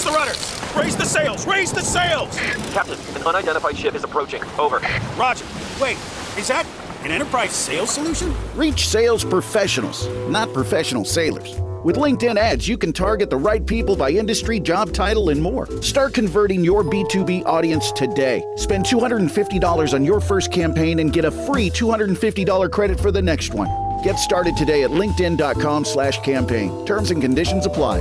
the rudder! Raise the sails! Raise the sails! Captain, an unidentified ship is approaching. Over. Roger. Wait, is that an Enterprise sales solution? Reach sales professionals, not professional sailors. With LinkedIn ads, you can target the right people by industry, job title, and more. Start converting your B2B audience today. Spend $250 on your first campaign and get a free $250 credit for the next one. Get started today at linkedin.com/campaign. Terms and conditions apply.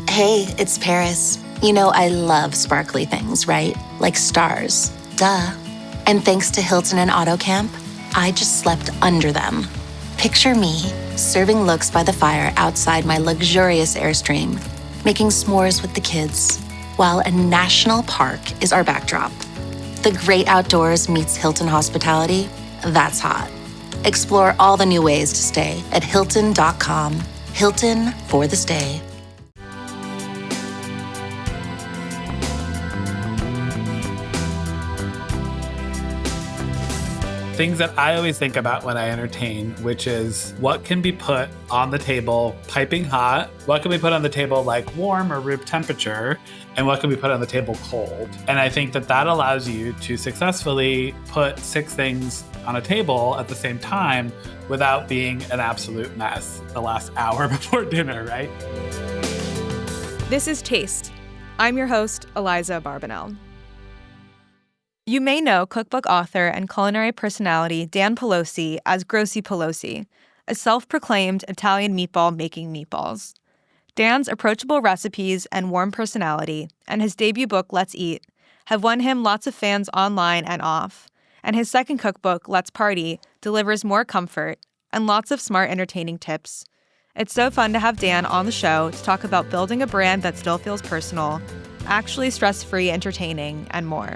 Hey, it's Paris. You know I love sparkly things, right? Like stars. Duh. And thanks to Hilton and AutoCamp, I just slept under them. Picture me, serving looks by the fire outside my luxurious Airstream, making s'mores with the kids, while a national park is our backdrop. The great outdoors meets Hilton hospitality. That's hot. Explore all the new ways to stay at Hilton.com. Hilton for the stay. Things that I always think about when I entertain, which is what can be put on the table piping hot, what can be put on the table like warm or room temperature, and what can be put on the table cold. And I think that allows you to successfully put 6 things on a table at the same time without being an absolute mess the last hour before dinner, right? This is Taste. I'm your host, Eliza Barbanel. You may know cookbook author and culinary personality Dan Pelosi as Grossi Pelosi, a self-proclaimed Italian meatball making meatballs. Dan's approachable recipes and warm personality, and his debut book, Let's Eat, have won him lots of fans online and off. And his second cookbook, Let's Party, delivers more comfort and lots of smart, entertaining tips. It's so fun to have Dan on the show to talk about building a brand that still feels personal, actually stress-free, entertaining, and more.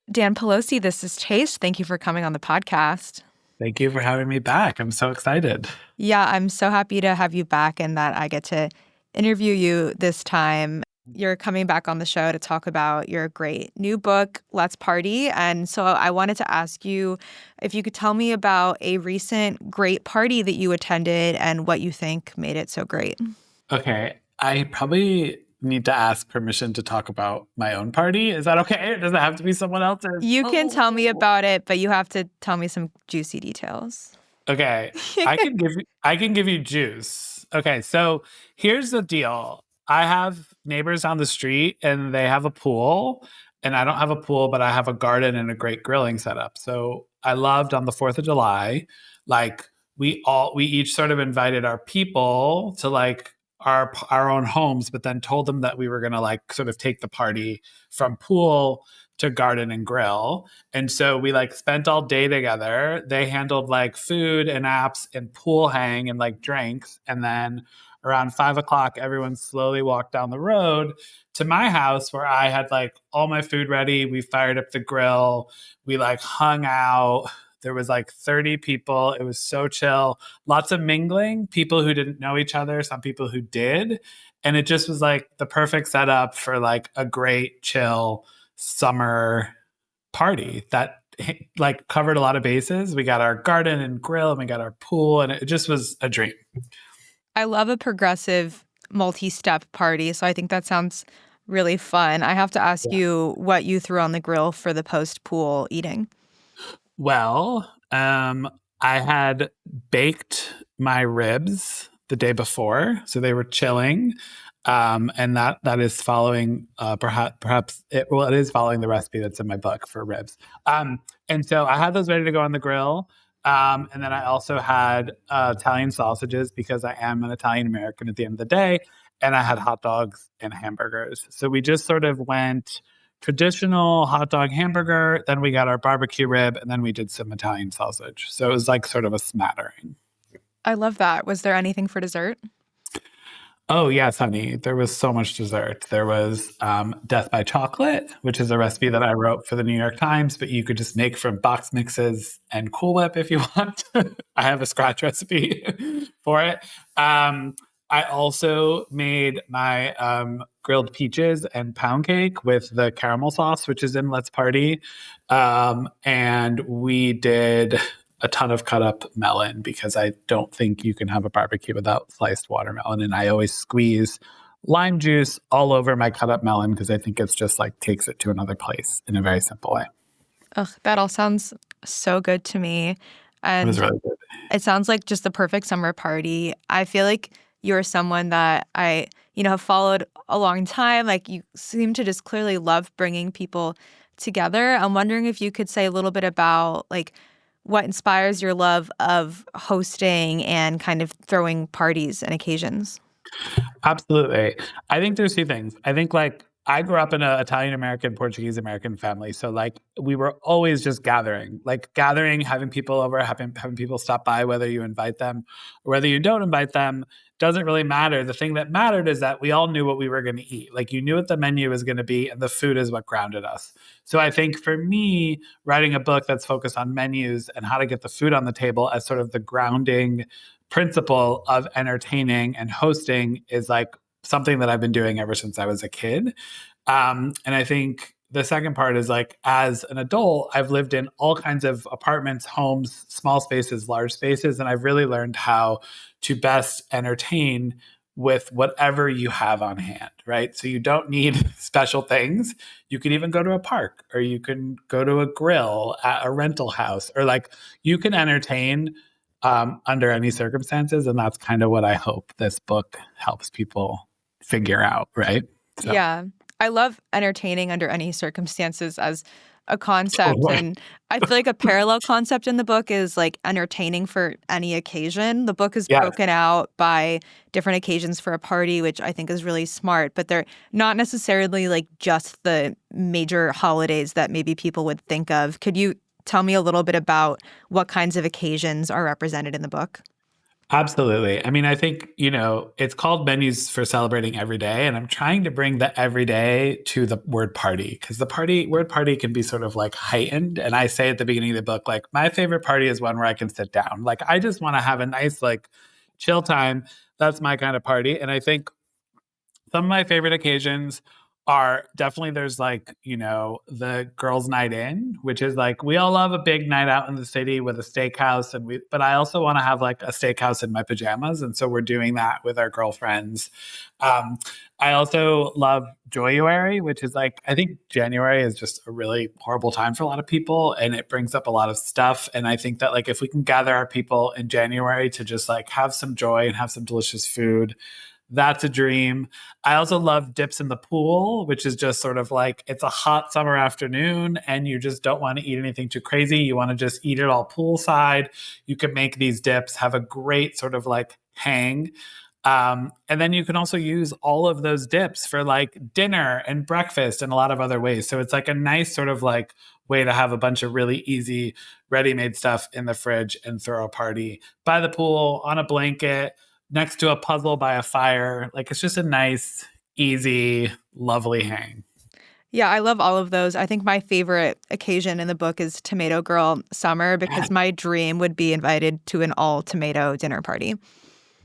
Dan Pelosi, this is Taste. Thank you for coming on the podcast. Thank you for having me back. I'm so excited. Yeah, I'm so happy to have you back and that I get to interview you this time. You're coming back on the show to talk about your great new book, Let's Party. And so I wanted to ask you if you could tell me about a recent great party that you attended and what you think made it so great. Okay, I probably need to ask permission to talk about my own party. Is that okay? Does it have to be someone else's? You can tell me about it, but you have to tell me some juicy details. Okay, I can give you juice. Okay, so here's the deal. I have neighbors on the street and they have a pool, and I don't have a pool, but I have a garden and a great grilling setup. So I loved on the 4th of July, like we each sort of invited our people to like our own homes, but then told them that we were going to like sort of take the party from pool to garden and grill. And so we like spent all day together. They handled like food and apps and pool hang and like drinks. And then around 5 o'clock, everyone slowly walked down the road to my house where I had like all my food ready. We fired up the grill. We like hung out. There was like 30 people. It was so chill. Lots of mingling, people who didn't know each other, some people who did. And it just was like the perfect setup for like a great chill summer party that like covered a lot of bases. We got our garden and grill and we got our pool, and it just was a dream. I love a progressive multi-step party, so I think that sounds really fun. I have to ask you what you threw on the grill for the post-pool eating. Well, I had baked my ribs the day before, so they were chilling, and that is following it is following the recipe that's in my book for ribs. And so I had those ready to go on the grill, and then I also had Italian sausages because I am an Italian American at the end of the day, and I had hot dogs and hamburgers. So we just sort of went traditional hot dog hamburger, then we got our barbecue rib, and then we did some Italian sausage. So it was like sort of a smattering. I love that. Was there anything for dessert? Oh, yes, honey. There was so much dessert. There was Death by Chocolate, which is a recipe that I wrote for the New York Times, but you could just make from box mixes and Cool Whip if you want. I have a scratch recipe for it. I also made my grilled peaches and pound cake with the caramel sauce, which is in Let's Party. And we did a ton of cut up melon because I don't think you can have a barbecue without sliced watermelon. And I always squeeze lime juice all over my cut up melon because I think it's just like takes it to another place in a very simple way. Ugh, that all sounds so good to me. It was And really good. it sounds like just the perfect summer party. I feel like you're someone that I, have followed a long time. Like you seem to just clearly love bringing people together. I'm wondering if you could say a little bit about like what inspires your love of hosting and kind of throwing parties and occasions. Absolutely. I think there's two things. I think like I grew up in an Italian American, Portuguese American family. So like we were always just gathering, having people over, having people stop by, whether you invite them or whether you don't invite them, doesn't really matter. The thing that mattered is that we all knew what we were going to eat. Like you knew what the menu was going to be, and the food is what grounded us. So I think for me, writing a book that's focused on menus and how to get the food on the table as sort of the grounding principle of entertaining and hosting is like something that I've been doing ever since I was a kid. And I think the second part is like, as an adult, I've lived in all kinds of apartments, homes, small spaces, large spaces, and I've really learned how to best entertain with whatever you have on hand, right? So you don't need special things. You can even go to a park or you can go to a grill at a rental house or like you can entertain under any circumstances. And that's kind of what I hope this book helps people figure out, right? So. Yeah. I love entertaining under any circumstances as a concept. Totally. And I feel like a parallel concept in the book is like entertaining for any occasion. The book is Yes. broken out by different occasions for a party, which I think is really smart, but they're not necessarily like just the major holidays that maybe people would think of. Could you tell me a little bit about what kinds of occasions are represented in the book? Absolutely. I mean, I think, it's called Menus for Celebrating Every Day. And I'm trying to bring the everyday to the word party because the word party can be sort of like heightened. And I say at the beginning of the book, like, my favorite party is one where I can sit down. Like, I just want to have a nice, like, chill time. That's my kind of party. And I think some of my favorite occasions are definitely there's like, the girls' night in, which is like we all love a big night out in the city with a steakhouse but I also want to have like a steakhouse in my pajamas. And so we're doing that with our girlfriends. I also love Joyuary, which is like, I think January is just a really horrible time for a lot of people and it brings up a lot of stuff. And I think that like if we can gather our people in January to just like have some joy and have some delicious food, that's a dream. I also love dips in the pool, which is just sort of like it's a hot summer afternoon and you just don't want to eat anything too crazy. You want to just eat it all poolside. You can make these dips, have a great sort of like hang. And then you can also use all of those dips for like dinner and breakfast and a lot of other ways. So it's like a nice sort of like way to have a bunch of really easy ready-made stuff in the fridge and throw a party by the pool on a blanket next to a puzzle by a fire. Like it's just a nice, easy, lovely hang. Yeah, I love all of those. I think my favorite occasion in the book is Tomato Girl Summer because my dream would be invited to an all tomato dinner party.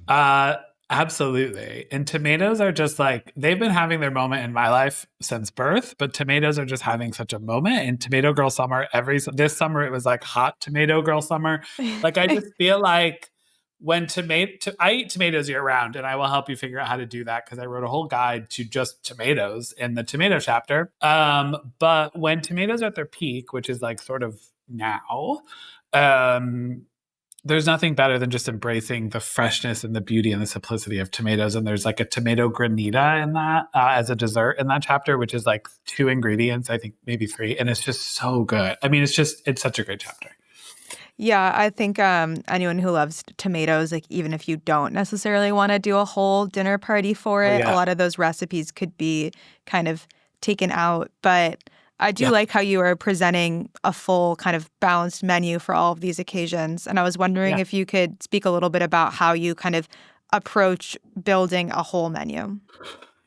Absolutely. And tomatoes are just like, they've been having their moment in my life since birth, but tomatoes are just having such a moment. And Tomato Girl Summer, this summer, it was like hot Tomato Girl Summer. Like, I just feel like when I eat tomatoes year round, and I will help you figure out how to do that because I wrote a whole guide to just tomatoes in the tomato chapter. But when tomatoes are at their peak, which is like sort of now, there's nothing better than just embracing the freshness and the beauty and the simplicity of tomatoes. And there's like a tomato granita in that as a dessert in that chapter, which is like 2 ingredients, I think maybe 3. And it's just so good. I mean, it's such a great chapter. Yeah, I think anyone who loves tomatoes, like even if you don't necessarily want to do a whole dinner party for it, a lot of those recipes could be kind of taken out. But I do like how you are presenting a full kind of balanced menu for all of these occasions. And I was wondering if you could speak a little bit about how you kind of approach building a whole menu.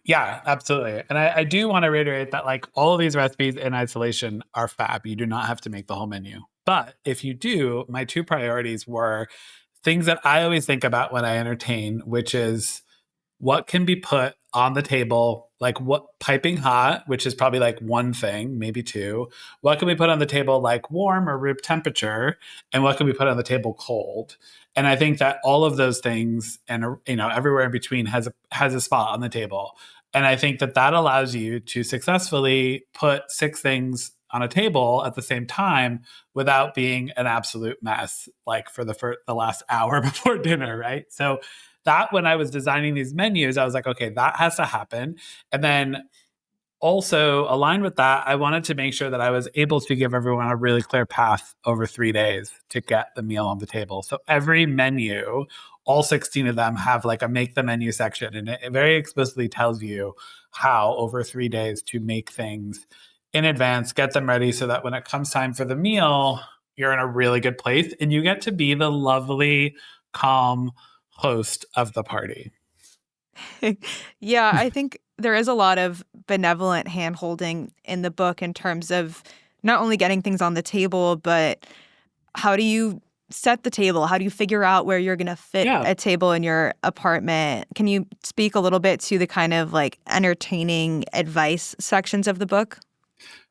Yeah, absolutely. And I do want to reiterate that like all of these recipes in isolation are fab. You do not have to make the whole menu. But if you do, my 2 priorities were things that I always think about when I entertain, which is what can be put on the table Like what piping hot, which is probably like one thing, maybe two. What can we put on the table like warm or room temperature? And what can we put on the table cold? And I think that all of those things and everywhere in between has a spot on the table. And I think that allows you to successfully put six things on a table at the same time without being an absolute mess, like for the last hour before dinner, right? So that when I was designing these menus, I was like, okay, that has to happen. And then also aligned with that, I wanted to make sure that I was able to give everyone a really clear path over 3 days to get the meal on the table. So every menu, all 16 of them have like a make the menu section, and it very explicitly tells you how over 3 days to make things in advance, get them ready so that when it comes time for the meal, you're in a really good place and you get to be the lovely, calm host of the party. Yeah, I think there is a lot of benevolent handholding in the book in terms of not only getting things on the table, but how do you set the table? How do you figure out where you're going to fit Yeah. a table in your apartment? Can you speak a little bit to the kind of like entertaining advice sections of the book?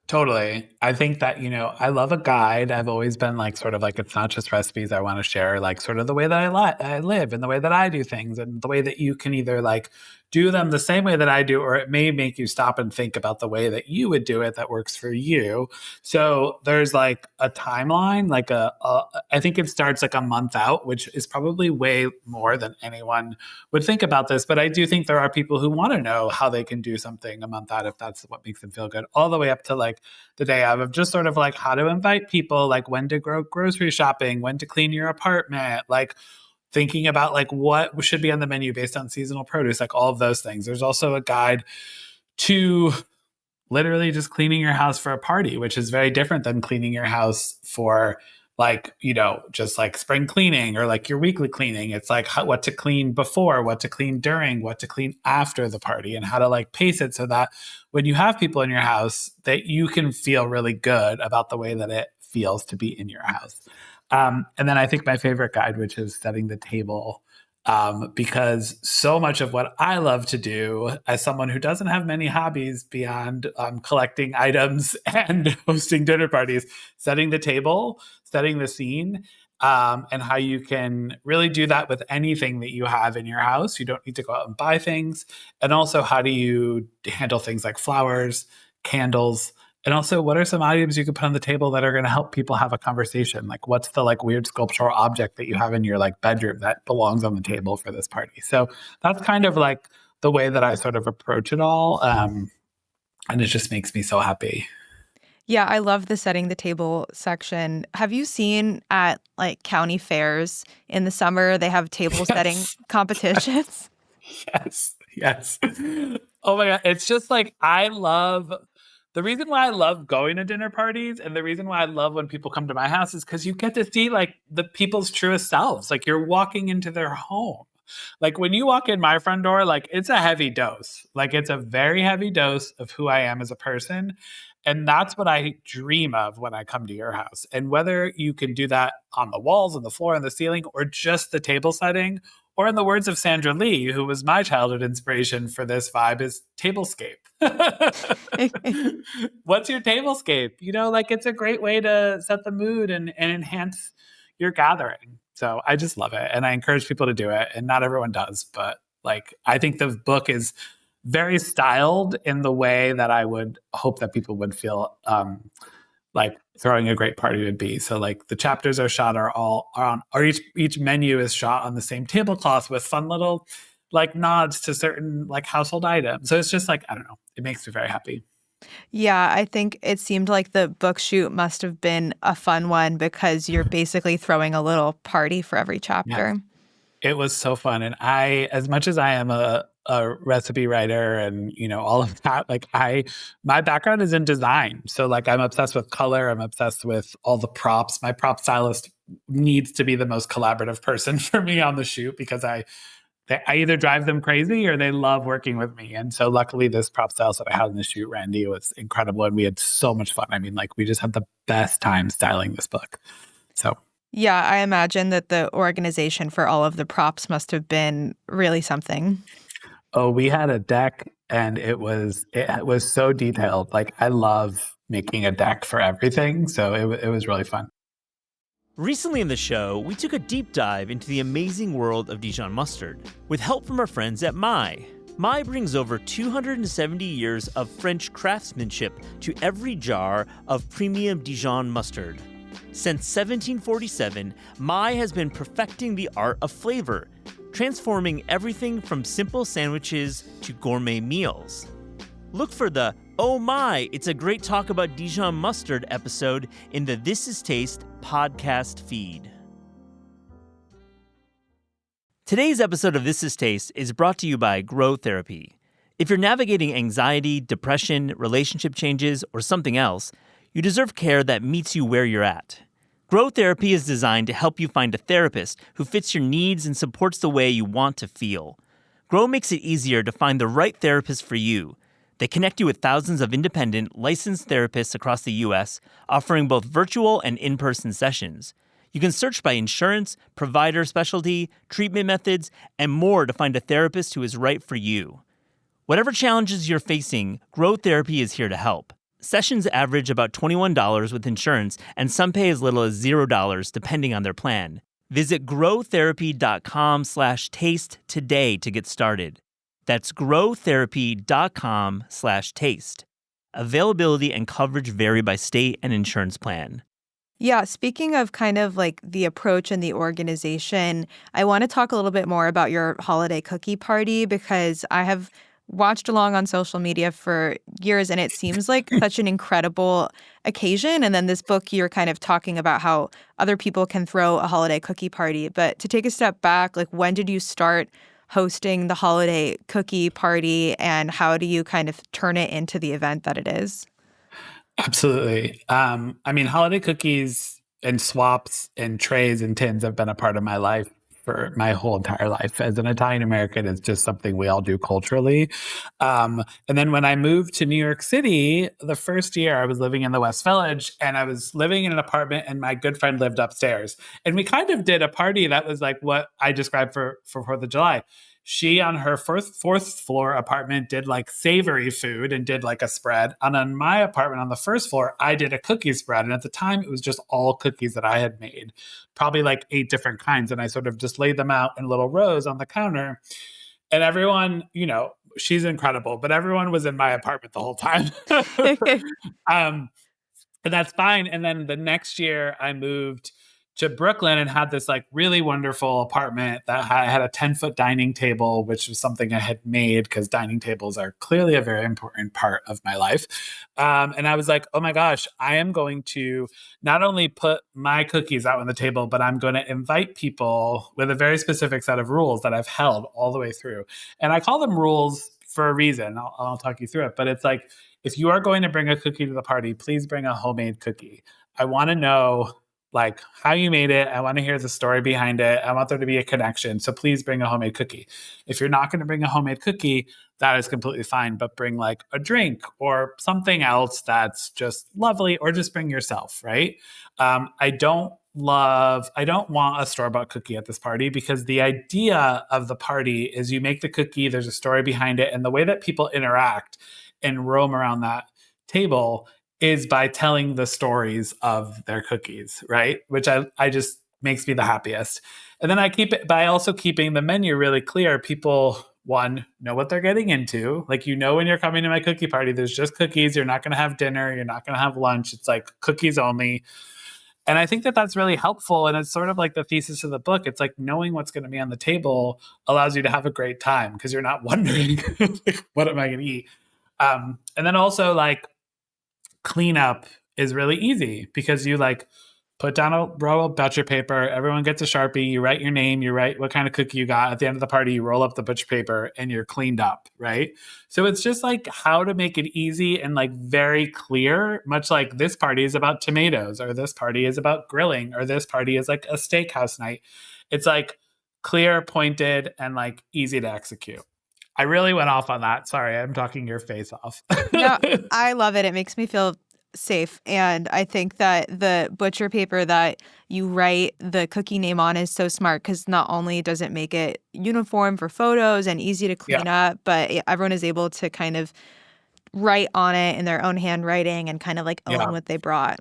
Totally. I think that, I love a guide. I've always been like, sort of like, it's not just recipes. I want to share like sort of the way that I live and the way that I do things and the way that you can either like do them the same way that I do, or it may make you stop and think about the way that you would do it that works for you. So there's like a timeline, like I think it starts like a month out, which is probably way more than anyone would think about this. But I do think there are people who want to know how they can do something a month out if that's what makes them feel good, all the way up to like the day of just sort of like how to invite people, like when to go grocery shopping, when to clean your apartment, like thinking about like what should be on the menu based on seasonal produce, like all of those things. There's also a guide to literally just cleaning your house for a party, which is very different than cleaning your house for like, just like spring cleaning or like your weekly cleaning. It's like what to clean before, what to clean during, what to clean after the party, and how to like pace it so that when you have people in your house that you can feel really good about the way that it feels to be in your house. And then I think my favorite guide, which is setting the table, because so much of what I love to do as someone who doesn't have many hobbies beyond collecting items and hosting dinner parties, setting the table, setting the scene, and how you can really do that with anything that you have in your house. You don't need to go out and buy things. And also, how do you handle things like flowers, candles, and also, what are some items you could put on the table that are going to help people have a conversation? Like, what's the like weird sculptural object that you have in your like bedroom that belongs on the table for this party? So that's kind of like the way that I sort of approach it all, and it just makes me so happy. Yeah, I love the setting the table section. Have you seen at like county fairs in the summer, they have table setting competitions? Yes. Oh my God. It's just like, the reason why I love going to dinner parties and the reason why I love when people come to my house is because you get to see like the people's truest selves. Like you're walking into their home. Like when you walk in my front door, like it's a heavy dose. Like it's a very heavy dose of who I am as a person. And that's what I dream of when I come to your house. And whether you can do that on the walls, on the floor, on the ceiling, or just the table setting, or in the words of Sandra Lee, who was my childhood inspiration for this vibe, is tablescape. What's your tablescape? Like it's a great way to set the mood and enhance your gathering. So I just love it. And I encourage people to do it. And not everyone does, but like I think the book is very styled in the way that I would hope that people would feel like throwing a great party would be. So like the chapters are shot or each menu is shot on the same tablecloth with fun little like nods to certain like household items. So it's just like, I don't know, it makes me very happy. Yeah, I think it seemed like the book shoot must have been a fun one because you're basically throwing a little party for every chapter. Yeah. It was so fun. And as much as I am a recipe writer and, all of that, like my background is in design. So like I'm obsessed with color. I'm obsessed with all the props. My prop stylist needs to be the most collaborative person for me on the shoot because I either drive them crazy or they love working with me. And so luckily this prop stylist that I had in the shoot, Randy, was incredible. And we had so much fun. I mean, like we just had the best time styling this book. So yeah, I imagine that the organization for all of the props must have been really something. Oh, we had a deck and it was so detailed. Like, I love making a deck for everything, so it was really fun. Recently in the show, we took a deep dive into the amazing world of Dijon mustard with help from our friends at Mai. Mai brings over 270 years of French craftsmanship to every jar of premium Dijon mustard. Since 1747, Mai has been perfecting the art of flavor, transforming everything from simple sandwiches to gourmet meals. Look for the "Oh my, it's a great talk about Dijon mustard" episode in the This Is Taste podcast feed. Today's episode of This Is Taste is brought to you by Grow Therapy. If you're navigating anxiety, depression, relationship changes, or something else, you deserve care that meets you where you're at. Grow Therapy is designed to help you find a therapist who fits your needs and supports the way you want to feel. Grow makes it easier to find the right therapist for you. They connect you with thousands of independent, licensed therapists across the U.S., offering both virtual and in-person sessions. You can search by insurance, provider specialty, treatment methods, and more to find a therapist who is right for you. Whatever challenges you're facing, Grow Therapy is here to help. Sessions average about $21 with insurance, and some pay as little as $0 depending on their plan. Visit growtherapy.com/taste today to get started. That's growtherapy.com/taste. Availability and coverage vary by state and insurance plan. Yeah, speaking of kind of like the approach and the organization, I want to talk a little bit more about your holiday cookie party because I have watched along on social media for years and it seems like such an incredible occasion. And then this book, you're kind of talking about how other people can throw a holiday cookie party. But to take a step back, like when did you start hosting the holiday cookie party and how do you kind of turn it into the event that it is? Absolutely. I mean, holiday cookies and swaps and trays and tins have been a part of my life for my whole entire life. As an Italian American, it's just something we all do culturally. And then when I moved to New York City, the first year I was living in the West Village and I was living in an apartment and my good friend lived upstairs. And we kind of did a party that was like what I described for 4th of July. She on her fourth floor apartment did like savory food and did like a spread. And on my apartment on the first floor, I did a cookie spread. And at the time, it was just all cookies that I had made, probably like 8 different kinds. And I sort of just laid them out in little rows on the counter. And everyone, you know, she's incredible, but everyone was in my apartment the whole time. And that's fine. And then the next year I moved to Brooklyn and had this like really wonderful apartment that had a 10-foot dining table, which was something I had made because dining tables are clearly a very important part of my life. And I was like, oh my gosh, I am going to not only put my cookies out on the table, but I'm going to invite people with a very specific set of rules that I've held all the way through. And I call them rules for a reason. I'll talk you through it. But it's like, if you are going to bring a cookie to the party, please bring a homemade cookie. I want to know like how you made it. I want to hear the story behind it. I want there to be a connection. So please bring a homemade cookie. If you're not going to bring a homemade cookie, that is completely fine, but bring like a drink or something else that's just lovely, or just bring yourself, right? I don't want a store-bought cookie at this party because the idea of the party is you make the cookie, there's a story behind it, and the way that people interact and roam around that table is by telling the stories of their cookies, right? Which I just makes me the happiest. And then I keep it by also keeping the menu really clear. People, one, know what they're getting into. Like, you know, when you're coming to my cookie party, there's just cookies. You're not going to have dinner. You're not going to have lunch. It's like cookies only. And I think that that's really helpful. And it's sort of like the thesis of the book. It's like knowing what's going to be on the table allows you to have a great time because you're not wondering, like, what am I going to eat? And then also like, cleanup is really easy because you like put down a roll of butcher paper, everyone gets a Sharpie, you write your name, you write what kind of cookie you got. At the end of the party, you roll up the butcher paper and you're cleaned up, right? So it's just like how to make it easy and like very clear, much like this party is about tomatoes, or this party is about grilling, or this party is like a steakhouse night. It's like clear, pointed, and like easy to execute. I really went off on that. Sorry, I'm talking your face off. No, I love it. It makes me feel safe. And I think that the butcher paper that you write the cookie name on is so smart because not only does it make it uniform for photos and easy to Yeah. clean up, but everyone is able to kind of write on it in their own handwriting and kind of like own Yeah. what they brought.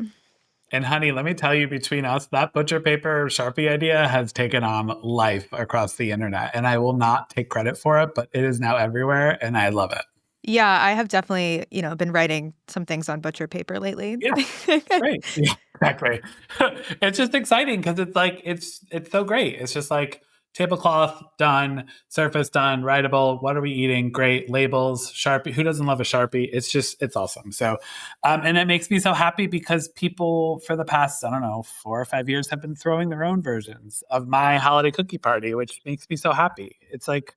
And honey, let me tell you, between us, that butcher paper Sharpie idea has taken on life across the internet. And I will not take credit for it, but it is now everywhere and I love it. Yeah, I have definitely, been writing some things on butcher paper lately. Yeah. Great. Yeah, exactly. It's just exciting because it's like it's so great. It's just like tablecloth done, surface done, writable. What are we eating? Great labels, Sharpie. Who doesn't love a Sharpie? It's awesome. So, and it makes me so happy because people for the past, I don't know, 4 or 5 years have been throwing their own versions of my holiday cookie party, which makes me so happy. It's like,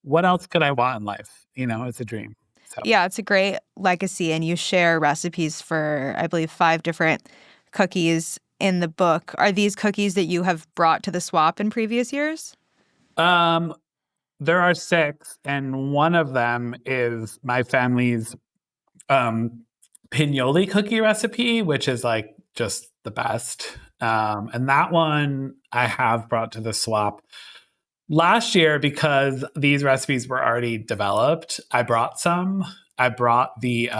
what else could I want in life? It's a dream. So. Yeah, it's a great legacy. And you share recipes for, I believe, 5 different cookies in the book. Are these cookies that you have brought to the swap in previous years? There are 6, and one of them is my family's pinoli cookie recipe, which is like just the best. And that one I have brought to the swap. Last year, because these recipes were already developed, I brought some. I brought the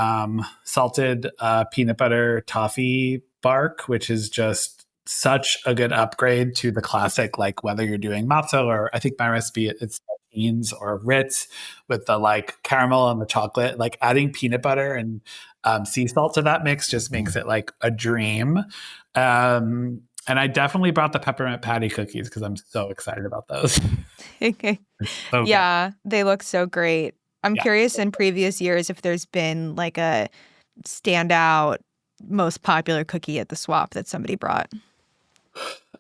salted peanut butter toffee bark, which is just such a good upgrade to the classic, like whether you're doing matzo or I think my recipe, it's beans or Ritz with the like caramel and the chocolate, like adding peanut butter and sea salt to that mix just makes it like a dream. And I definitely brought the peppermint patty cookies because I'm so excited about those. So Yeah, they look so great. I'm yeah. curious in previous years if there's been like a standout, most popular cookie at the swap that somebody brought.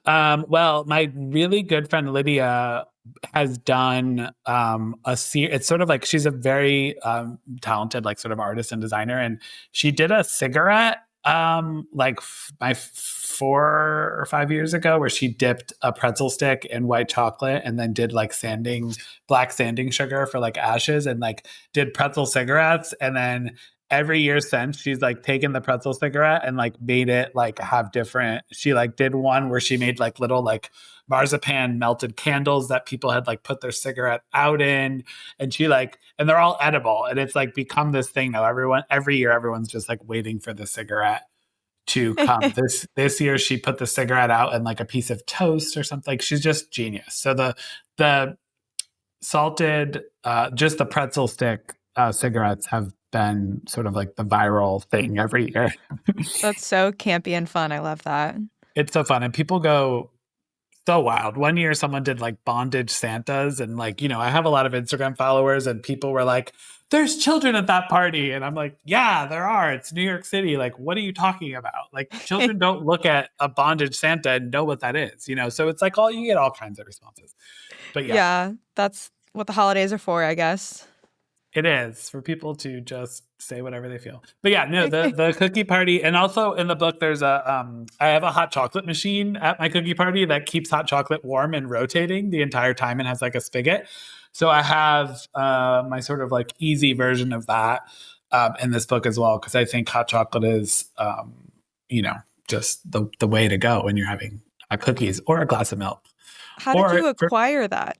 Well, my really good friend Lydia has done a series. It's sort of like she's a very talented, like sort of artist and designer, and she did a cigarette like 4 or 5 years ago, where she dipped a pretzel stick in white chocolate and then did like black sanding sugar for like ashes, and like did pretzel cigarettes, and then every year since she's like taken the pretzel cigarette and like made it like have different, she like did one where she made like little like marzipan melted candles that people had like put their cigarette out in, and she like, and they're all edible, and it's like become this thing now. Every year everyone's just like waiting for the cigarette to come. This year she put the cigarette out in like a piece of toast or something. Like, she's just genius. So the salted just the pretzel stick cigarettes have been sort of like the viral thing every year. That's so campy and fun. I love that. It's so fun, and people go so wild. One year someone did like bondage Santas, and like, I have a lot of Instagram followers, and people were like, there's children at that party. And I'm like, yeah, there are. It's New York City. Like, what are you talking about? Like, children don't look at a bondage Santa and know what that is, So it's like you get all kinds of responses. But Yeah, that's what the holidays are for, I guess. it is for people to just say whatever they feel. But yeah, no, the cookie party. And also in the book, there's I have a hot chocolate machine at my cookie party that keeps hot chocolate warm and rotating the entire time and has like a spigot. So I have my sort of like easy version of that in this book as well, because I think hot chocolate is, just the way to go when you're having cookies or a glass of milk. How did you acquire that?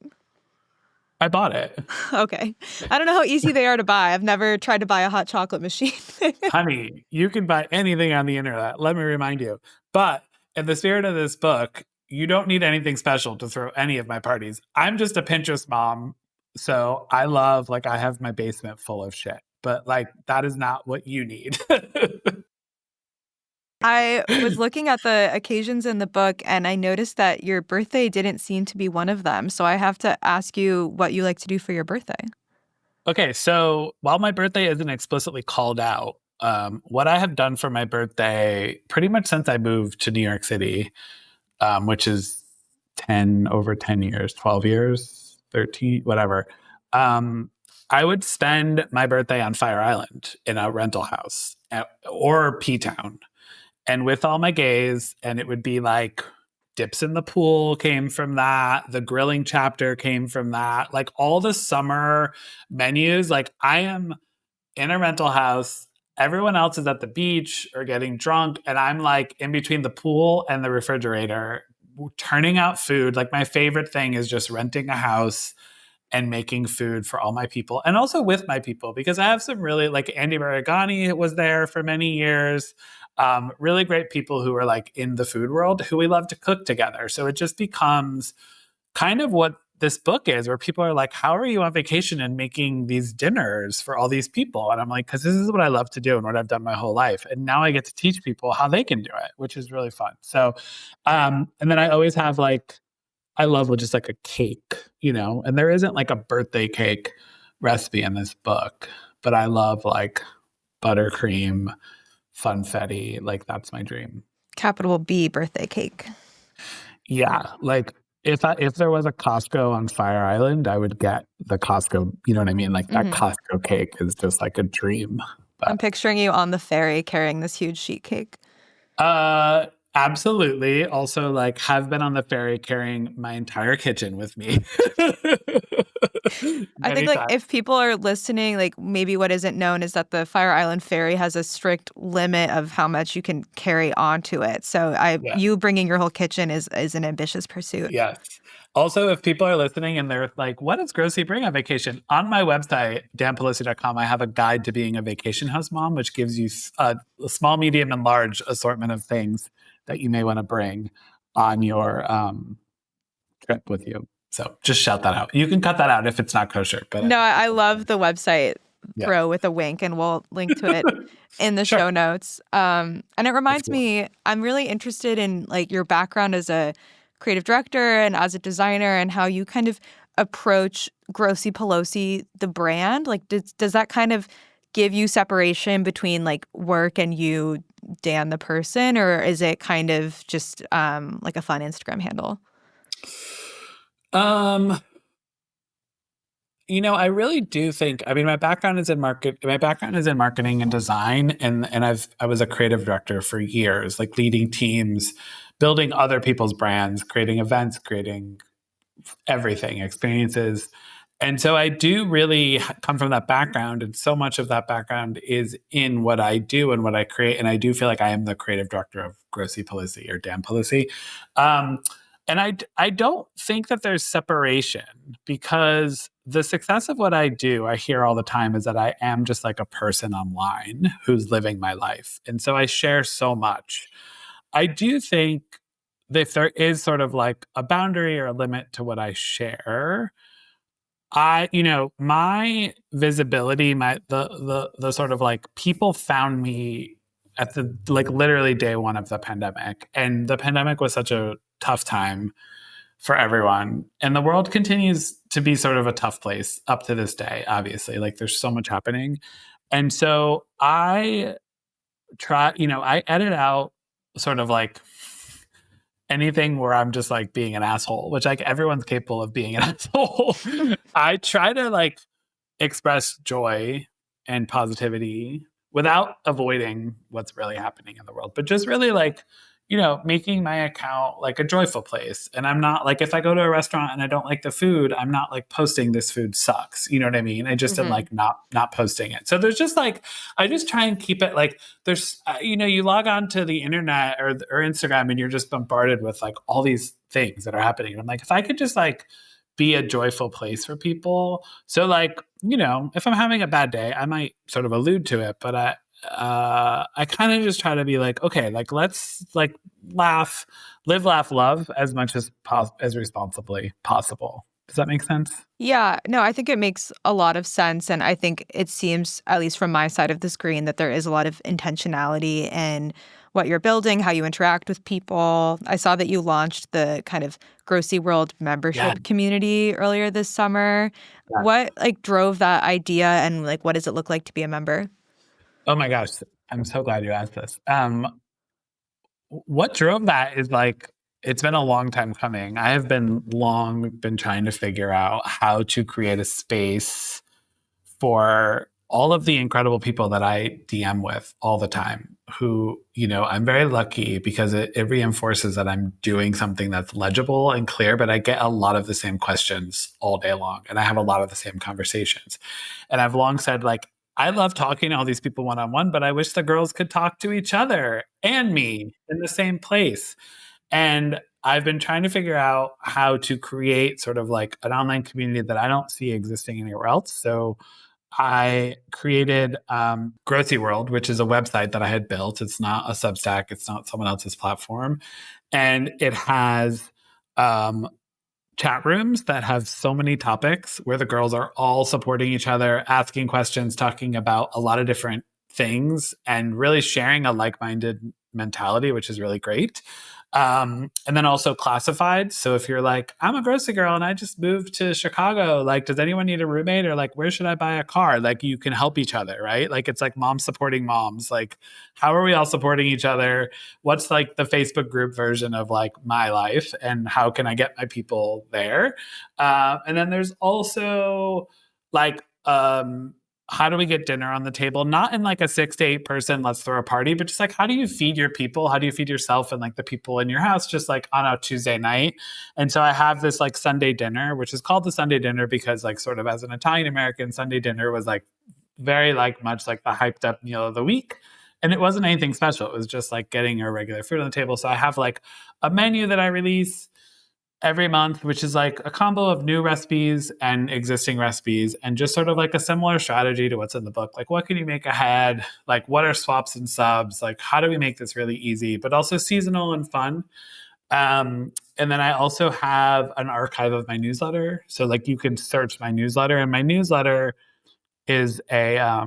I bought it. Okay. I don't know how easy they are to buy. I've never tried to buy a hot chocolate machine. Honey, you can buy anything on the internet. Let me remind you. But in the spirit of this book, you don't need anything special to throw any of my parties. I'm just a Pinterest mom. So I have my basement full of shit. But like, that is not what you need. I was looking at the occasions in the book and I noticed that your birthday didn't seem to be one of them. So I have to ask you what you like to do for your birthday. Okay, so while my birthday isn't explicitly called out, what I have done for my birthday pretty much since I moved to New York City, which is over 10 years, 12 years, 13, whatever. I would spend my birthday on Fire Island in a rental house or P-Town. And with all my gays, and it would be like dips in the pool came from that. The grilling chapter came from that. Like all the summer menus, like I am in a rental house everyone else is at the beach or getting drunk, and I'm like in between the pool and the refrigerator turning out food. Like my favorite thing is just renting a house and making food for all my people, and also with my people, because I have some really, like Andy Maragani was there for many years. Really great people who are like in the food world who we love to cook together. So it just becomes kind of what this book is, where people are like, how are you on vacation and making these dinners for all these people? And I'm like, because this is what I love to do and what I've done my whole life. And now I get to teach people how they can do it, which is really fun. So, and then I always have like, I love just like a cake, and there isn't like a birthday cake recipe in this book, but I love like buttercream, funfetti. Like that's my dream. Capital B birthday cake. Yeah, like if there was a Costco on Fire Island, I would get the Costco. You know what I mean? Like that Costco cake is just like a dream. But, I'm picturing you on the ferry carrying this huge sheet cake. Absolutely. Also, like, have been on the ferry carrying my entire kitchen with me. I think, like, if people are listening, like, maybe what isn't known is that the Fire Island ferry has a strict limit of how much you can carry onto it. So you bringing your whole kitchen is an ambitious pursuit. Yes. Also, if people are listening and they're like, what does Grossy bring on vacation? On my website, danpelosi.com, I have a guide to being a vacation house mom, which gives you a small, medium, and large assortment of things that you may want to bring on your trip with you. So just shout that out. You can cut that out if it's not kosher. But no, I love the website throw with a wink, and we'll link to it in the show notes. And it reminds me, I'm really interested in like your background as a creative director and as a designer, and how you kind of approach Grossy Pelosi, the brand. Like, does that kind of give you separation between like work and you, Dan, the person, or is it kind of just like a fun Instagram handle? I really do think, I mean, my background is in marketing and design. And I was a creative director for years, like leading teams, building other people's brands, creating events, creating everything, experiences. And so I do really come from that background. And so much of that background is in what I do and what I create. And I do feel like I am the creative director of Grossy Pelosi or Dan Pelosi. And I don't think that there's separation, because the success of what I do, I hear all the time, is that I am just like a person online who's living my life. And so I share so much. I do think that if there is sort of like a boundary or a limit to what I share, my visibility, the sort of like people found me at the like literally day one of the pandemic. And the pandemic was such a tough time for everyone. And the world continues to be sort of a tough place up to this day, obviously. Like there's so much happening. And so I I edit out sort of like anything where I'm just like being an asshole, which like everyone's capable of being an asshole. I try to like express joy and positivity without avoiding what's really happening in the world, but just really like, making my account like a joyful place. And I'm not like, if I go to a restaurant and I don't like the food, I'm not like posting this food sucks. You know what I mean? I just am like not posting it. So there's just like, I just try and keep it like there's, you log on to the internet or Instagram and you're just bombarded with like all these things that are happening. And I'm like, if I could just like be a joyful place for people. So like, if I'm having a bad day, I might sort of allude to it, but I kind of just try to be like, okay, like let's like laugh, live, laugh, love as much as responsibly possible. Does that make sense? Yeah, no, I think it makes a lot of sense. And I think it seems, at least from my side of the screen, that there is a lot of intentionality in what you're building, how you interact with people. I saw that you launched the kind of Grossy World membership community earlier this summer. Yeah. What like drove that idea, and like what does it look like to be a member? Oh my gosh, I'm so glad you asked this. What drove that is like, it's been a long time coming. I have been trying to figure out how to create a space for all of the incredible people that I DM with all the time, who, I'm very lucky because it reinforces that I'm doing something that's legible and clear, but I get a lot of the same questions all day long. And I have a lot of the same conversations. And I've long said, like, I love talking to all these people one-on-one, but I wish the girls could talk to each other and me in the same place. And I've been trying to figure out how to create sort of like an online community that I don't see existing anywhere else. So I created Growthy World, which is a website that I had built. It's not a Substack. It's not someone else's platform. And it has um, chat rooms that have so many topics where the girls are all supporting each other, asking questions, talking about a lot of different things, and really sharing a like-minded mentality, which is really great. And then also classified. So if you're like, I'm a grocery girl and I just moved to Chicago, like, does anyone need a roommate, or like, where should I buy a car? Like, you can help each other, right? Like, it's like moms supporting moms. Like, how are we all supporting each other? What's like the Facebook group version of like my life, and how can I get my people there? And then there's also like, how do we get dinner on the table? Not in like a 6 to 8 person, let's throw a party, but just like, how do you feed your people? How do you feed yourself and like the people in your house, just like on a Tuesday night? And so I have this like Sunday dinner, which is called the Sunday dinner because like sort of as an Italian American, Sunday dinner was like very like much like the hyped up meal of the week. And it wasn't anything special. It was just like getting your regular food on the table. So I have like a menu that I release every month, which is like a combo of new recipes and existing recipes, and just sort of like a similar strategy to what's in the book. Like, what can you make ahead? Like, what are swaps and subs? Like, how do we make this really easy, but also seasonal and fun? And then I also have an archive of my newsletter. So like you can search my newsletter, and my newsletter is a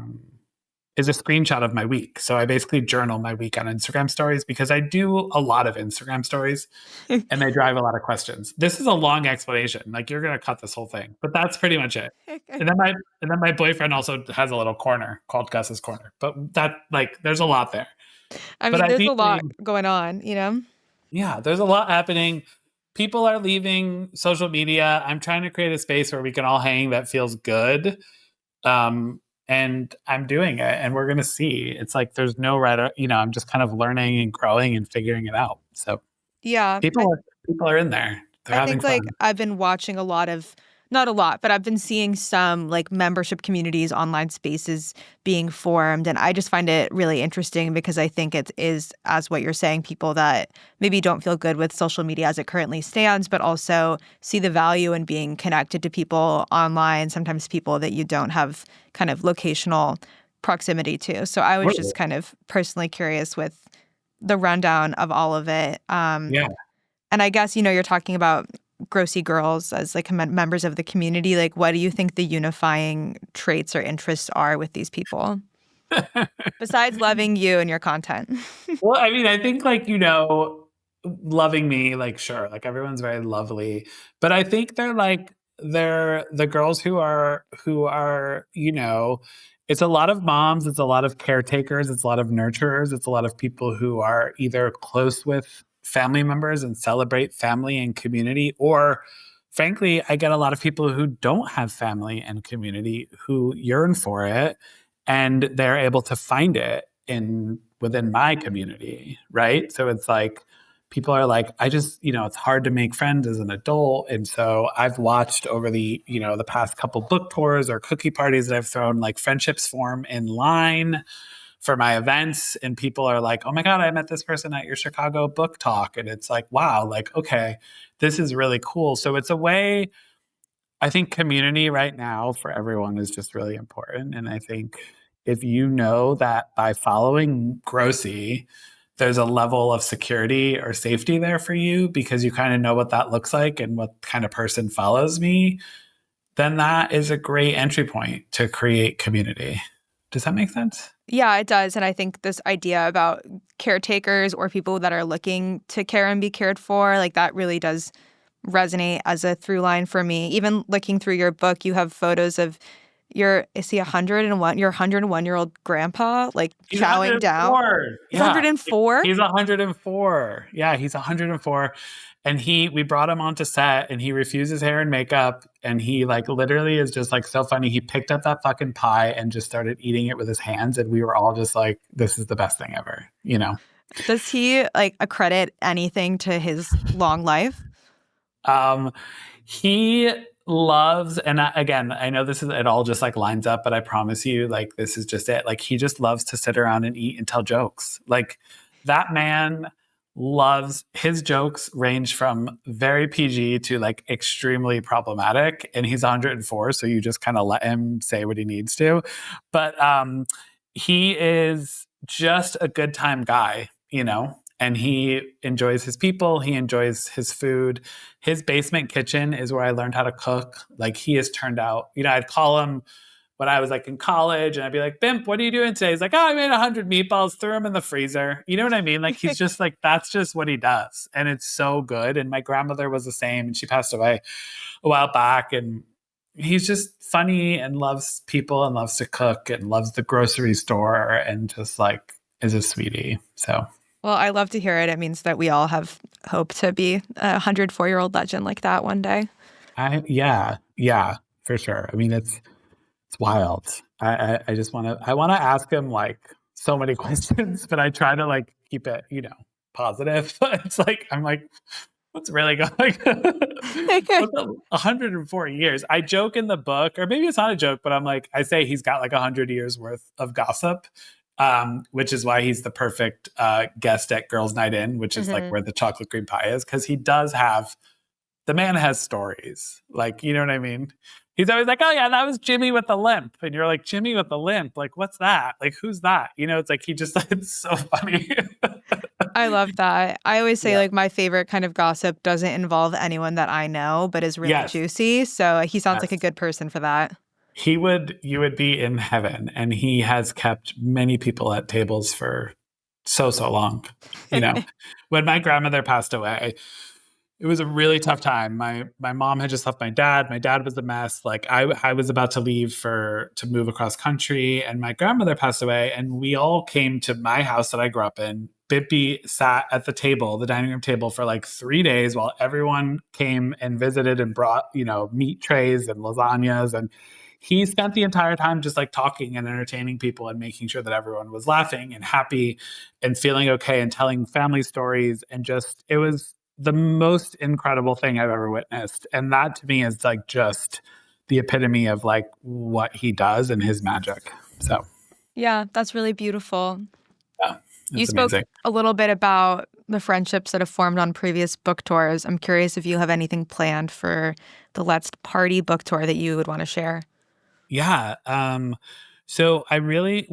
screenshot of my week. So I basically journal my week on Instagram stories because I do a lot of Instagram stories and they drive a lot of questions. This is a long explanation. Like, you're going to cut this whole thing, but that's pretty much it. And then my boyfriend also has a little corner called Gus's Corner, but that like, there's a lot there. I But mean, there's a lot think, going on, you know? yeah, there's a lot happening. People are leaving social media. I'm trying to create a space where we can all hang that feels good. And I'm doing it, and we're going to see. It's like there's no right, I'm just kind of learning and growing and figuring it out. So Yeah. people are in there. They're I having think like fun. I've been watching a lot of, not a lot, but I've been seeing some like membership communities, online spaces being formed. And I just find it really interesting because I think it is, as what you're saying, people that maybe don't feel good with social media as it currently stands, but also see the value in being connected to people online, sometimes people that you don't have kind of locational proximity to. So I was just kind of personally curious with the rundown of all of it. Yeah. And I guess, you're talking about Grossy girls as like members of the community. Like, what do you think the unifying traits or interests are with these people? Besides loving you and your content. Well, I mean, I think like, loving me, like, sure, like everyone's very lovely, but I think they're the girls who are, it's a lot of moms, it's a lot of caretakers, it's a lot of nurturers, it's a lot of people who are either close with family members and celebrate family and community, or frankly, I get a lot of people who don't have family and community who yearn for it, and they're able to find it within my community, right? So it's like people are like, I just, it's hard to make friends as an adult. And so I've watched over the past couple book tours or cookie parties that I've thrown, like friendships form in line for my events. And people are like, oh my God, I met this person at your Chicago book talk. And it's like, wow, like, okay, this is really cool. So it's a way, I think community right now for everyone is just really important. And I think if you know that by following Grossy, there's a level of security or safety there for you because you kind of know what that looks like and what kind of person follows me, then that is a great entry point to create community. Does that make sense? Yeah, it does. And I think this idea about caretakers or people that are looking to care and be cared for, like that really does resonate as a through line for me. Even looking through your book, you have photos of is he 101? Your 101-year-old grandpa, like He's chowing down. 104. He's 104? He's 104. Yeah, he's 104. And we brought him onto set and he refuses hair and makeup. And he like literally is just like so funny. He picked up that fucking pie and just started eating it with his hands. And we were all just like, this is the best thing ever, Does he like accredit anything to his long life? He loves, and again, I know it all just like lines up, but I promise you, like, this is just it. Like, he just loves to sit around and eat and tell jokes. Like, that man loves, his jokes range from very PG to like extremely problematic, and he's 104, so you just kind of let him say what he needs to. But he is just a good time guy, and he enjoys his people. He enjoys his food. His basement kitchen is where I learned how to cook. Like, he has turned out, I'd call him when I was like in college and I'd be like, Bimp, what are you doing today? He's like, oh, I made 100 meatballs, threw them in the freezer. You know what I mean? Like, he's just like, that's just what he does. And it's so good. And my grandmother was the same, and she passed away a while back. And he's just funny and loves people and loves to cook and loves the grocery store and just like is a sweetie. So. Well, I love to hear it. It means that we all have hope to be a 104-year-old legend like that one day. Yeah, for sure. I mean, it's wild. I just want to ask him like so many questions, but I try to like keep it, positive. It's like, I'm like, what's really going on? 104 years. I joke in the book, or maybe it's not a joke, but I'm like, I say he's got like 100 years worth of gossip, which is why he's the perfect guest at Girls' Night In, which is like where the chocolate cream pie is, because the man has stories. Like, you know what I mean? He's always like, oh yeah, that was Jimmy with the limp. And you're like, Jimmy with the limp? Like, what's that? Like, who's that? It's like, it's so funny. I love that. I always say like my favorite kind of gossip doesn't involve anyone that I know, but is really juicy. So he sounds like a good person for that. You would be in heaven, and he has kept many people at tables for so long. When my grandmother passed away, it was a really tough time. My mom had just left my dad. My dad was a mess. Like, I was about to leave to move across country, and my grandmother passed away, and we all came to my house that I grew up in. Bippy sat at the dining room table for like 3 days while everyone came and visited and brought, meat trays and lasagnas. And he spent the entire time just like talking and entertaining people and making sure that everyone was laughing and happy and feeling okay and telling family stories. And it was the most incredible thing I've ever witnessed. And that to me is like just the epitome of like what he does and his magic. So, yeah, that's really beautiful. Yeah, you spoke amazing. A little bit about the friendships that have formed on previous book tours. I'm curious if you have anything planned for the Let's Party book tour that you would want to share. Yeah. So I'm really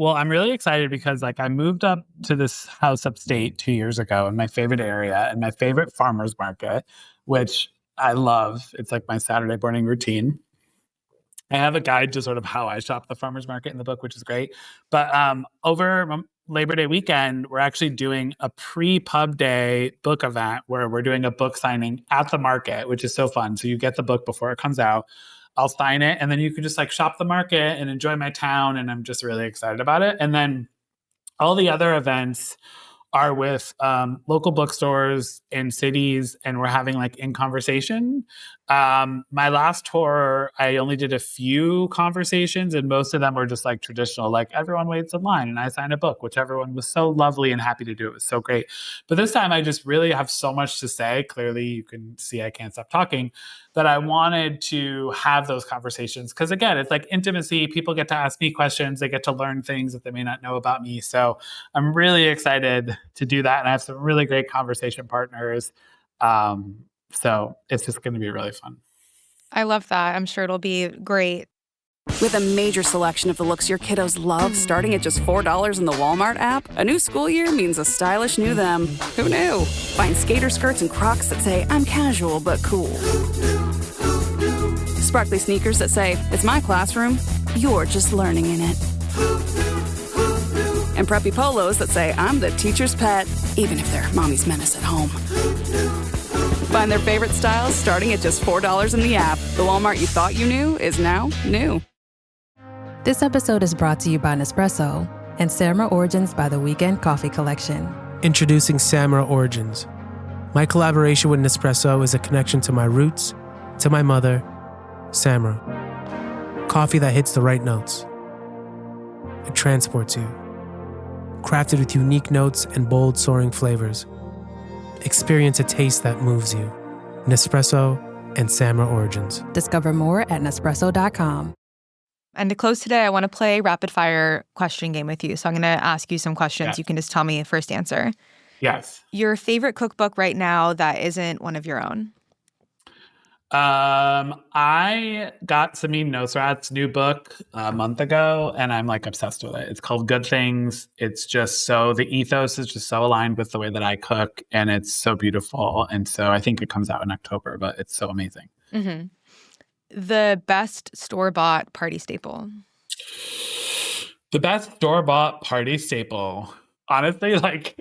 excited because like I moved up to this house upstate 2 years ago in my favorite area and my favorite farmer's market, which I love. It's like my Saturday morning routine. I have a guide to sort of how I shop the farmer's market in the book, which is great. But over Labor Day weekend, we're actually doing a pre-pub day book event where we're doing a book signing at the market, which is so fun. So you get the book before it comes out. I'll sign it, and then you can just like shop the market and enjoy my town. And I'm just really excited about it. And then all the other events are with local bookstores in cities, and we're having like in conversation. My last tour, I only did a few conversations, and most of them were just like traditional, like everyone waits in line and I signed a book, which everyone was so lovely and happy to do. It was so great. But this time I just really have so much to say. Clearly you can see I can't stop talking, that I wanted to have those conversations. Because again, it's like intimacy. People get to ask me questions. They get to learn things that they may not know about me. So I'm really excited to do that. And I have some really great conversation partners. So it's just going to be really fun. I love that. I'm sure it'll be great. With a major selection of the looks your kiddos love, starting at just $4 in the Walmart app, a new school year means a stylish new them. Who knew? Find skater skirts and Crocs that say, I'm casual but cool. Sparkly sneakers that say, it's my classroom, you're just learning in it. And preppy polos that say, I'm the teacher's pet, even if they're mommy's menace at home. Find their favorite styles starting at just $4 in the app. The Walmart you thought you knew is now new. This episode is brought to you by Nespresso and Samra Origins by the Weekend Coffee Collection. Introducing Samra Origins. My collaboration with Nespresso is a connection to my roots, to my mother, Samra. Coffee that hits the right notes. It transports you. Crafted with unique notes and bold, soaring flavors. Experience a taste that moves you. Nespresso, and Samra Origins. Discover more at Nespresso.com. And to close today, I want to play a rapid fire question game with you. So I'm going to ask you some questions. Yes. You can just tell me a first answer. Yes. Your favorite cookbook right now that isn't one of your own? I got Samin Nosrat's new book a month ago, and I'm like obsessed with it. It's called Good Things. It's just the ethos is just so aligned with the way that I cook, and it's so beautiful. And so I think it comes out in October, but it's so amazing. Mm-hmm. The best store-bought party staple? The best store-bought party staple. Honestly, like,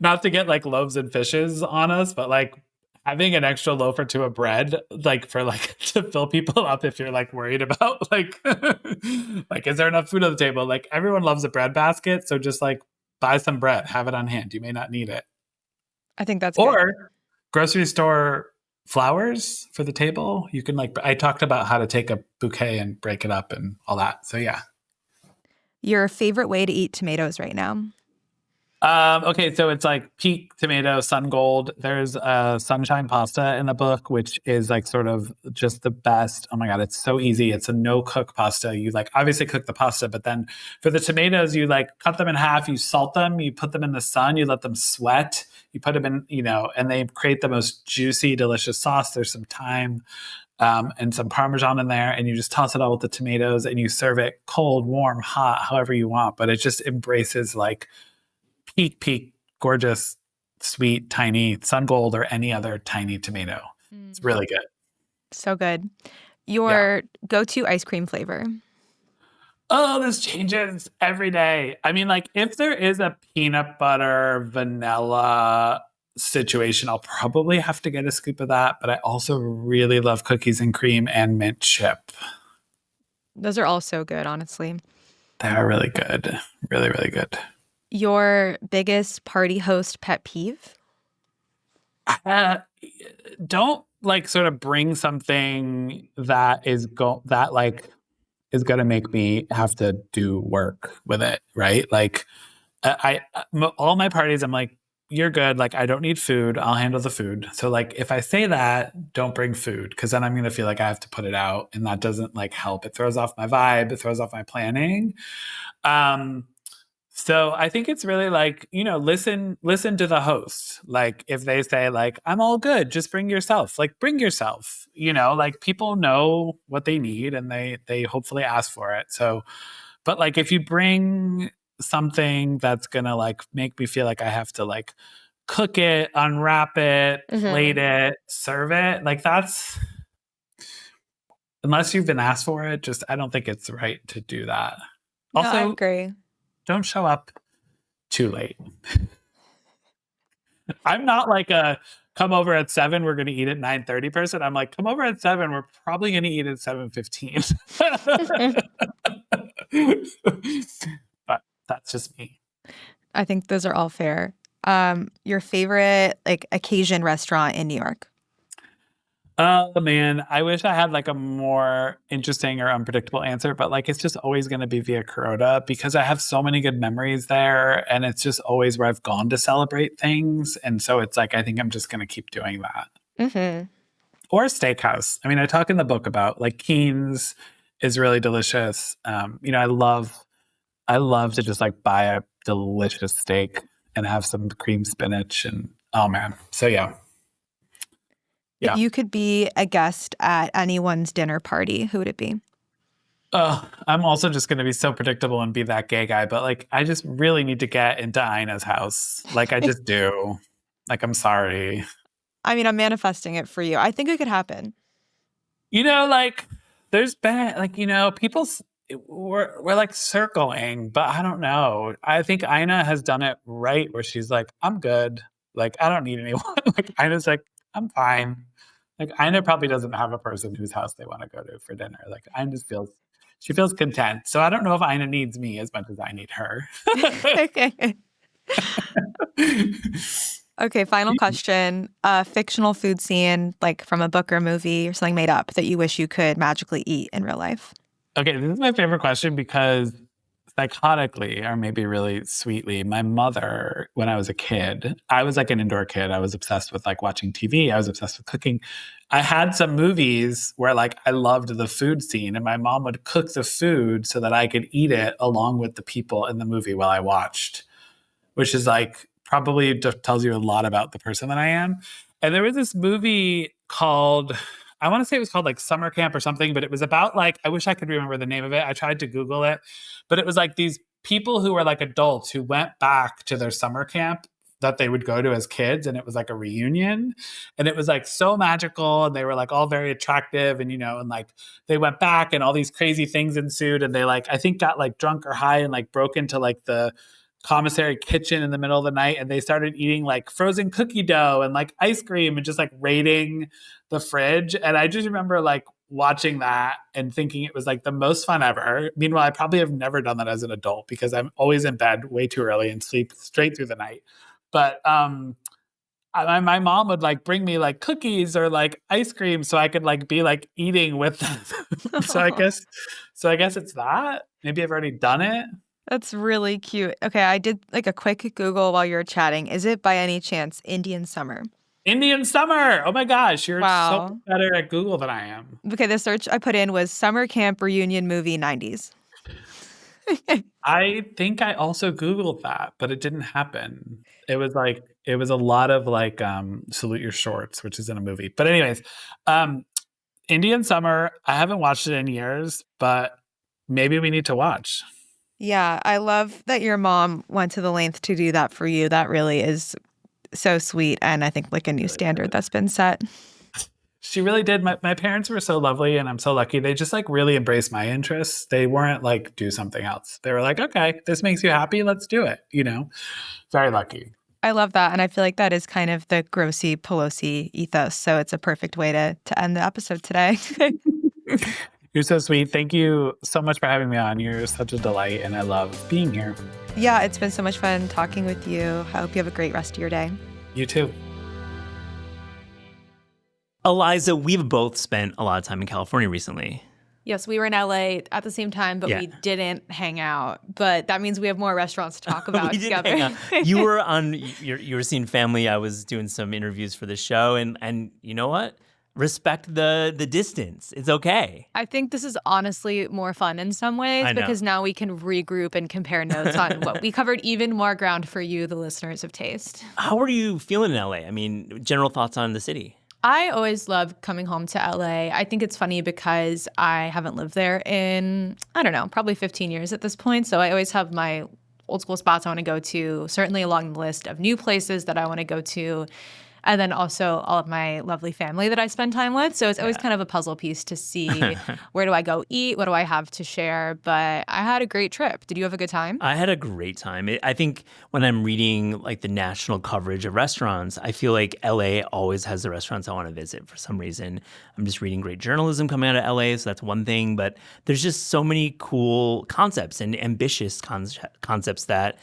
not to get like loaves and fishes on us, but like having an extra loaf or two of bread, like for like to fill people up if you're like worried about like, like, is there enough food on the table? Like everyone loves a bread basket. So just like buy some bread, have it on hand. You may not need it. I think that's Or good. grocery store flowers for the table. You can like, I talked about how to take a bouquet and break it up and all that. So yeah. Your favorite way to eat tomatoes right now? Okay, so it's like peak tomato, sun gold. There's a sunshine pasta in the book, which is like sort of just the best. Oh my God, it's so easy. It's a no-cook pasta. You like obviously cook the pasta, but then for the tomatoes, you like cut them in half, you salt them, you put them in the sun, you let them sweat, you put them in, and they create the most juicy, delicious sauce. There's some thyme and some Parmesan in there, and you just toss it all with the tomatoes and you serve it cold, warm, hot, however you want. But it just embraces like peak, gorgeous, sweet, tiny sun gold or any other tiny tomato. It's really good. So good. Your go-to ice cream flavor? Oh, this changes every day. I mean, like if there is a peanut butter vanilla situation, I'll probably have to get a scoop of that. But I also really love cookies and cream and mint chip. Those are all so good, honestly. They are really good. Really, really good. Your biggest party host pet peeve? Don't like sort of bring something that is going to make me have to do work with it, right? Like all my parties, I'm like, you're good. Like I don't need food. I'll handle the food. So like if I say that, don't bring food because then I'm going to feel like I have to put it out, and that doesn't like help. It throws off my vibe. It throws off my planning. So I think it's really like, listen to the host. Like if they say like, I'm all good, just bring yourself, like bring yourself, like people know what they need and they hopefully ask for it. So, but like if you bring something that's going to like make me feel like I have to like cook it, unwrap it, plate it, serve it, like that's, unless you've been asked for it, just, I don't think it's right to do that. No, Also, I agree. Don't show up too late. I'm not like a come over at 7, we're going to eat at 9:30 person. I'm like, come over at 7, we're probably going to eat at 7:15. But that's just me. I think those are all fair. Your favorite like occasion restaurant in New York? Oh man, I wish I had like a more interesting or unpredictable answer, but like it's just always going to be Via Carota because I have so many good memories there, and it's just always where I've gone to celebrate things, and so it's like I think I'm just going to keep doing that. Mm-hmm. Or a steakhouse. I mean, I talk in the book about like Keen's is really delicious. I love to just like buy a delicious steak and have some cream spinach, and oh man, so yeah. If you could be a guest at anyone's dinner party, who would it be? I'm also just going to be so predictable and be that gay guy, but like, I just really need to get into Ina's house. Like, I just do. Like, I'm sorry. I mean, I'm manifesting it for you. I think it could happen. Like, there's been, like, we're like circling, but I don't know. I think Ina has done it right where she's like, I'm good. Like, I don't need anyone. Like, Ina's like, I'm fine. Like, Ina probably doesn't have a person whose house they want to go to for dinner. Like, Ina just she feels content. So I don't know if Ina needs me as much as I need her. Okay. Okay, final question. Fictional food scene, like from a book or a movie or something made up that you wish you could magically eat in real life. Okay, this is my favorite question because psychotically, or maybe really sweetly, my mother, when I was a kid, I was like an indoor kid. I was obsessed with like watching TV. I was obsessed with cooking. I had some movies where like I loved the food scene, and my mom would cook the food so that I could eat it along with the people in the movie while I watched, which is like probably just tells you a lot about the person that I am. And there was this movie called, I want to say it was called like Summer Camp or something, but it was about like, I wish I could remember the name of it. I tried to Google it, but it was like these people who were like adults who went back to their summer camp that they would go to as kids, and it was like a reunion, and it was like so magical, and they were like all very attractive, and and like they went back and all these crazy things ensued, and they like I think got like drunk or high and like broke into like the commissary kitchen in the middle of the night, and they started eating like frozen cookie dough and like ice cream and just like raiding the fridge. And I just remember like watching that and thinking it was like the most fun ever. Meanwhile, I probably have never done that as an adult because I'm always in bed way too early and sleep straight through the night. But my mom would like bring me like cookies or like ice cream so I could like be like eating with them. so I guess it's that. Maybe I've already done it. That's really cute. Okay, I did like a quick Google while you were chatting. Is it by any chance Indian Summer? Indian Summer. Oh my gosh, you're Wow. so much better at Google than I am. Okay, the search I put in was Summer Camp Reunion Movie 90s. I think I also Googled that, but it didn't happen. It was a lot of like Salute Your Shorts, which is in a movie. But anyways, Indian Summer, I haven't watched it in years, but maybe we need to watch. Yeah, I love that your mom went to the length to do that for you. That really is so sweet, and I think like a new standard that's been set. She really did. My parents were so lovely, and I'm so lucky. They just like really embraced my interests. They weren't like, do something else. They were like, okay, this makes you happy. Let's do it. Very lucky. I love that, and I feel like that is kind of the Grossi Pelosi ethos. So it's a perfect way to end the episode today. You're so sweet. Thank you so much for having me on. You're such a delight, and I love being here. Yeah, it's been so much fun talking with you. I hope you have a great rest of your day. You too. Eliza, we've both spent a lot of time in California recently. Yes, we were in LA at the same time, but we didn't hang out. But that means we have more restaurants to talk about together. You were you were seeing family. I was doing some interviews for the show, and you know what? Respect the distance. It's okay. I think this is honestly more fun in some ways because now we can regroup and compare notes on what we covered even more ground for you, the listeners of Taste. How are you feeling in LA? I mean, general thoughts on the city? I always love coming home to LA. I think it's funny because I haven't lived there in, I don't know, probably 15 years at this point. So I always have my old school spots I want to go to, certainly along the list of new places that I want to go to. And then also all of my lovely family that I spend time with. So it's always kind of a puzzle piece to see where do I go eat? What do I have to share? But I had a great trip. Did you have a good time? I had a great time. I think when I'm reading like the national coverage of restaurants, I feel like LA always has the restaurants I want to visit for some reason. I'm just reading great journalism coming out of LA, so that's one thing. But there's just so many cool concepts and ambitious concepts that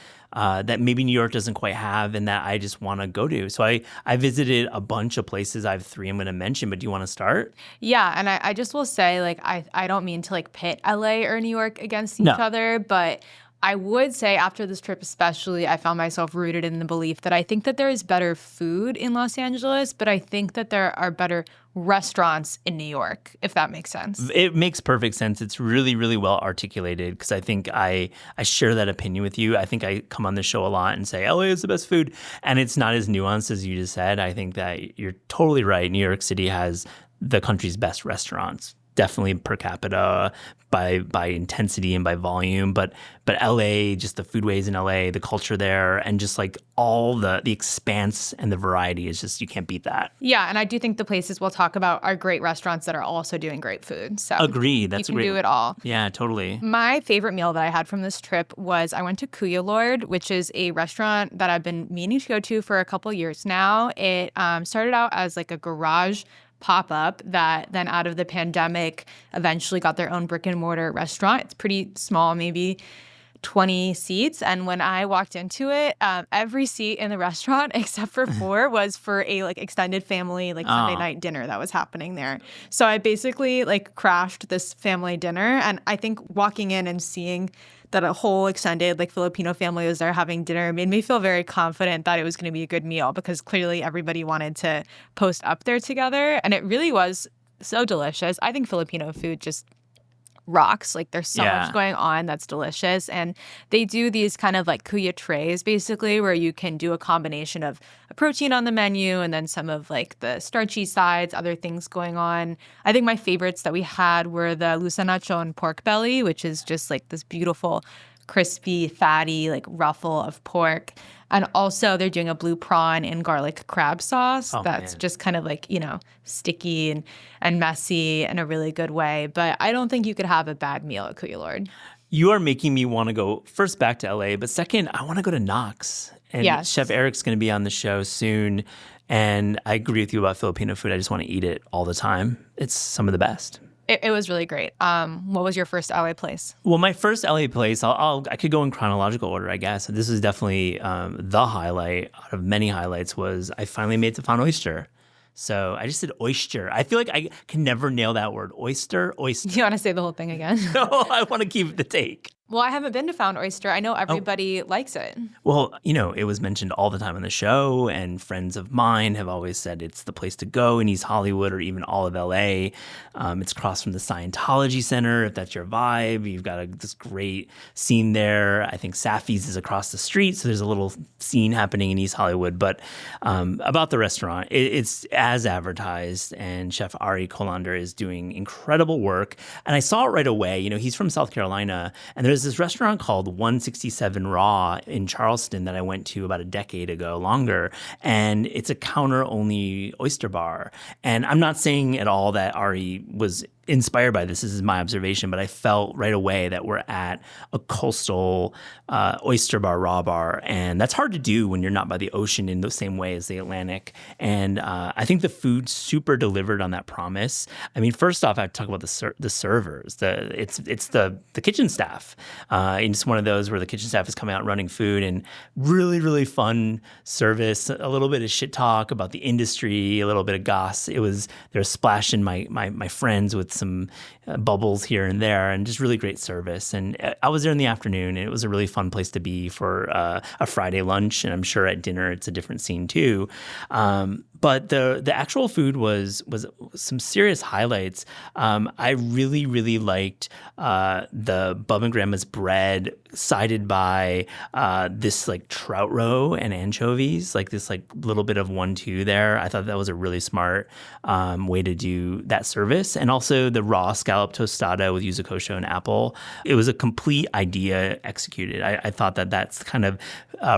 maybe New York doesn't quite have and that I just want to go to. So I visited a bunch of places. I have 3 I'm going to mention, but do you want to start? Yeah, and I just will say, like, I don't mean to, like, pit LA or New York against each other, but I would say after this trip especially, I found myself rooted in the belief that I think that there is better food in Los Angeles, but I think that there are better restaurants in New York, if that makes sense. It makes perfect sense. It's really, really well articulated because I think I share that opinion with you. I think I come on the show a lot and say, LA is the best food. And it's not as nuanced as you just said. I think that you're totally right. New York City has the country's best restaurants. Definitely per capita, by intensity and by volume, but LA, just the foodways in LA, the culture there, and just like all the expanse and the variety is just, you can't beat that. Yeah, and I do think the places we'll talk about are great restaurants that are also doing great food. So agreed. That's you can great. do it all. Yeah, totally. My favorite meal that I had from this trip was I went to Kuya Lord, which is a restaurant that I've been meaning to go to for a couple years now. It started out as like a garage pop-up that then out of the pandemic eventually got their own brick and mortar restaurant. It's pretty small, maybe 20 seats. And when I walked into it, every seat in the restaurant except for 4 was for a like extended family like Sunday night dinner that was happening there. So I basically like crashed this family dinner. And I think walking in and seeing that a whole extended like Filipino family was there having dinner made me feel very confident that it was going to be a good meal, because clearly everybody wanted to post up there together. And it really was so delicious. I think Filipino food just rocks. Like there's so much going on that's delicious. And they do these kind of like kuya trays basically, where you can do a combination of a protein on the menu and then some of like the starchy sides, other things going on. I think my favorites that we had were the lusanachon pork belly, which is just like this beautiful crispy, fatty, like ruffle of pork. And also they're doing a blue prawn and garlic crab sauce that's just kind of like, you know, sticky and messy in a really good way. But I don't think you could have a bad meal at Kuya Lord. You are making me want to go first back to LA, but second, I want to go to Knox. And Chef Eric's going to be on the show soon. And I agree with you about Filipino food. I just want to eat it all the time. It's some of the best. It was really great. What was your first LA place? Well, my first LA place, I could go in chronological order, I guess. This is definitely the highlight out of many highlights was I finally made to Found Oyster. So I just said oyster. I feel like I can never nail that word. Oyster. Do you want to say the whole thing again? No, I want to keep the take. Well, I haven't been to Found Oyster. I know everybody likes it. Well, you know, it was mentioned all the time on the show, and friends of mine have always said it's the place to go in East Hollywood or even all of LA. It's across from the Scientology Center, if that's your vibe. You've got this great scene there. I think Safi's is across the street, so there's a little scene happening in East Hollywood. But about the restaurant, it's as advertised, and Chef Ari Kolander is doing incredible work. And I saw it right away. You know, he's from South Carolina, and there's this restaurant called 167 Raw in Charleston that I went to about a decade ago, longer, and it's a counter-only oyster bar. And I'm not saying at all that Ari was inspired by this. This is my observation, but I felt right away that we're at a coastal oyster bar, raw bar, and that's hard to do when you're not by the ocean in the same way as the Atlantic. And I think the food super delivered on that promise. I mean, first off, I have to talk about the servers. It's the kitchen staff. It's one of those where the kitchen staff is coming out running food, and really, really fun service. A little bit of shit talk about the industry, a little bit of goss. They're splashing my friends with some bubbles here and there, and just really great service. And I was there in the afternoon, and it was a really fun place to be for a Friday lunch. And I'm sure at dinner it's a different scene too. But the actual food was some serious highlights. I really, really liked the Bub and Grandma's bread sided by this like trout roe and anchovies, like this like little bit of 1-2 there. I thought that was a really smart way to do that service. And also the raw scallop tostada with yuzu kosho and apple. It was a complete idea executed. I thought that's kind of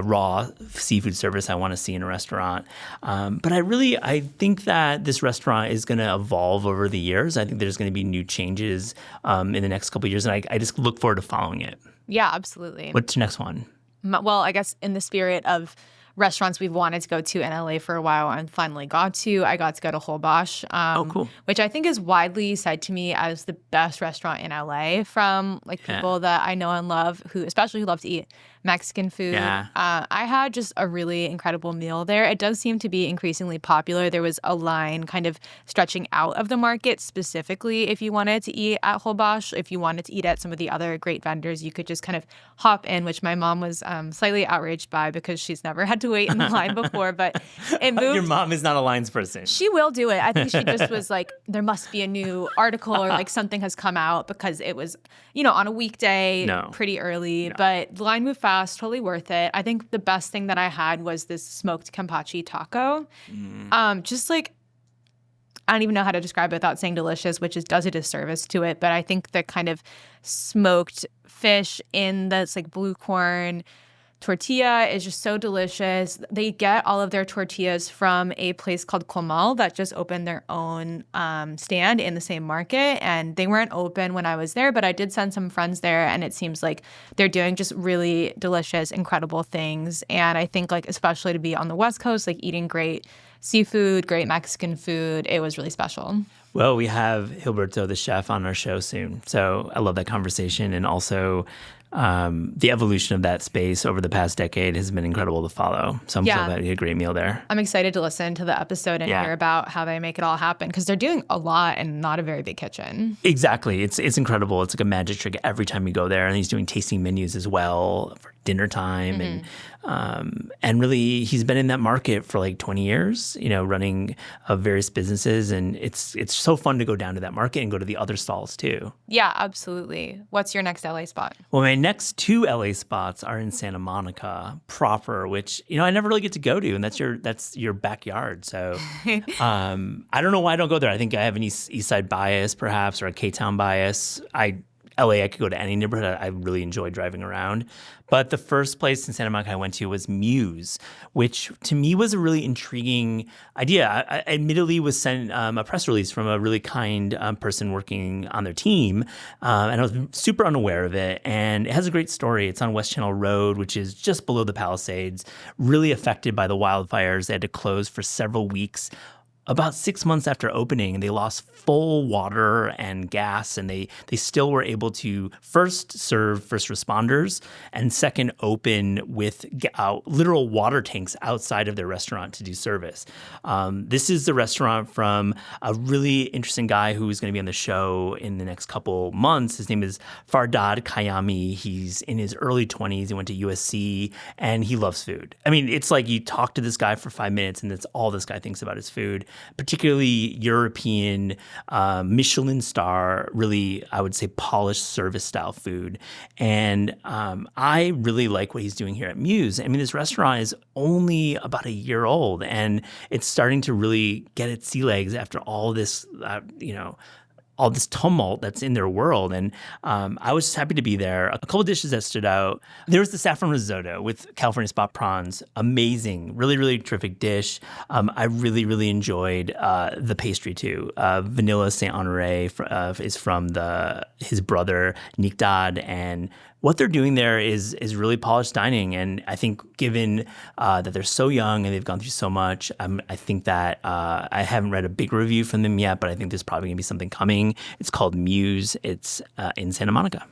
raw seafood service I want to see in a restaurant. But I think that this restaurant is going to evolve over the years. I think there's going to be new changes in the next couple of years, and I just look forward to following it. Yeah, absolutely. What's your next one? Well, I guess in the spirit of restaurants we've wanted to go to in LA for a while and finally got to, I got to go to Holbox, cool. Which I think is widely said to me as the best restaurant in LA from like people that I know and love, who love to eat Mexican food. Yeah. I had just a really incredible meal there. It does seem to be increasingly popular. There was a line kind of stretching out of the market specifically if you wanted to eat at Holbox. If you wanted to eat at some of the other great vendors, you could just kind of hop in, which my mom was slightly outraged by because she's never had to wait in the line before. But it moved. Your mom is not a lines person. She will do it. I think she just was like, there must be a new article or like something has come out, because it was, on a weekday, pretty early. No. But the line moved fast. Totally worth it. I think the best thing that I had was this smoked kampachi taco. Just like, I don't even know how to describe it without saying delicious, which does a disservice to it. But I think the kind of smoked fish in this like blue corn tortilla is just so delicious. They get all of their tortillas from a place called Comal that just opened their own stand in the same market. And they weren't open when I was there, but I did send some friends there, and it seems like they're doing just really delicious, incredible things. And I think like especially to be on the West Coast, like eating great seafood, great Mexican food, it was really special. Well, we have Gilberto, the chef, on our show soon. So I love that conversation. And also, the evolution of that space over the past decade has been incredible to follow. So I'm so glad you had a great meal there. I'm excited to listen to the episode and hear about how they make it all happen, because they're doing a lot and not a very big kitchen. Exactly. It's incredible. It's like a magic trick every time you go there. And he's doing tasting menus as well for dinner time. And really, he's been in that market for like 20 years, running various businesses. And it's so fun to go down to that market and go to the other stalls too. Yeah, absolutely. What's your next LA spot? Well, my next 2 LA spots are in Santa Monica proper, which, I never really get to go to. And that's your backyard. So I don't know why I don't go there. I think I have an East Side bias perhaps, or a K-Town bias. LA, I could go to any neighborhood. I really enjoy driving around. But the first place in Santa Monica I went to was Muse, which to me was a really intriguing idea. I admittedly was sent a press release from a really kind person working on their team, and I was super unaware of it. And it has a great story. It's on West Channel Road, which is just below the Palisades, really affected by the wildfires. They had to close for several weeks. About 6 months after opening, they lost full water and gas, and they still were able to first serve first responders and second open with literal water tanks outside of their restaurant to do service. This is the restaurant from a really interesting guy who is going to be on the show in the next couple months. His name is Fardad Kayami. He's in his early 20s. He went to USC, and he loves food. I mean, it's like you talk to this guy for 5 minutes, and that's all this guy thinks about is food. Particularly European, Michelin star, really, I would say, polished service style food. And I really like what he's doing here at Muse. I mean, this restaurant is only about a year old, and it's starting to really get its sea legs after all this, all this tumult that's in their world. And I was just happy to be there. A couple of dishes that stood out. There was the saffron risotto with California spot prawns. Amazing. Really, really terrific dish. I really, really enjoyed the pastry too. Vanilla Saint Honoré is from his brother, Nikdad, and what they're doing there is really polished dining. And I think given that they're so young and they've gone through so much, I think that I haven't read a big review from them yet, but I think there's probably going to be something coming. It's called Muse. It's in Santa Monica.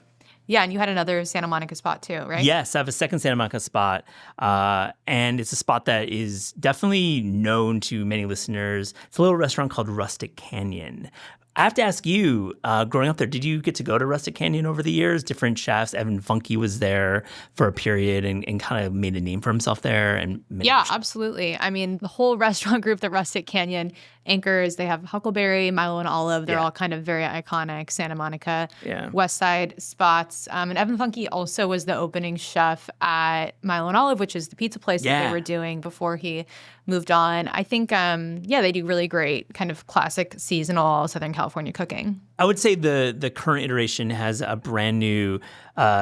Yeah, and you had another Santa Monica spot too, right? Yes, I have a second Santa Monica spot, and it's a spot that is definitely known to many listeners. It's a little restaurant called Rustic Canyon. I have to ask you, growing up there, did you get to go to Rustic Canyon over the years? Different chefs. Evan Funke was there for a period and kind of made a name for himself there. And yeah, absolutely. I mean, the whole restaurant group that Rustic Canyon anchors, they have Huckleberry, Milo and Olive. They're all kind of very iconic Santa Monica West Side spots. And Evan Funke also was the opening chef at Milo and Olive, which is the pizza place that they were doing before he moved on. I think, they do really great kind of classic seasonal Southern California cooking. I would say the current iteration has a brand new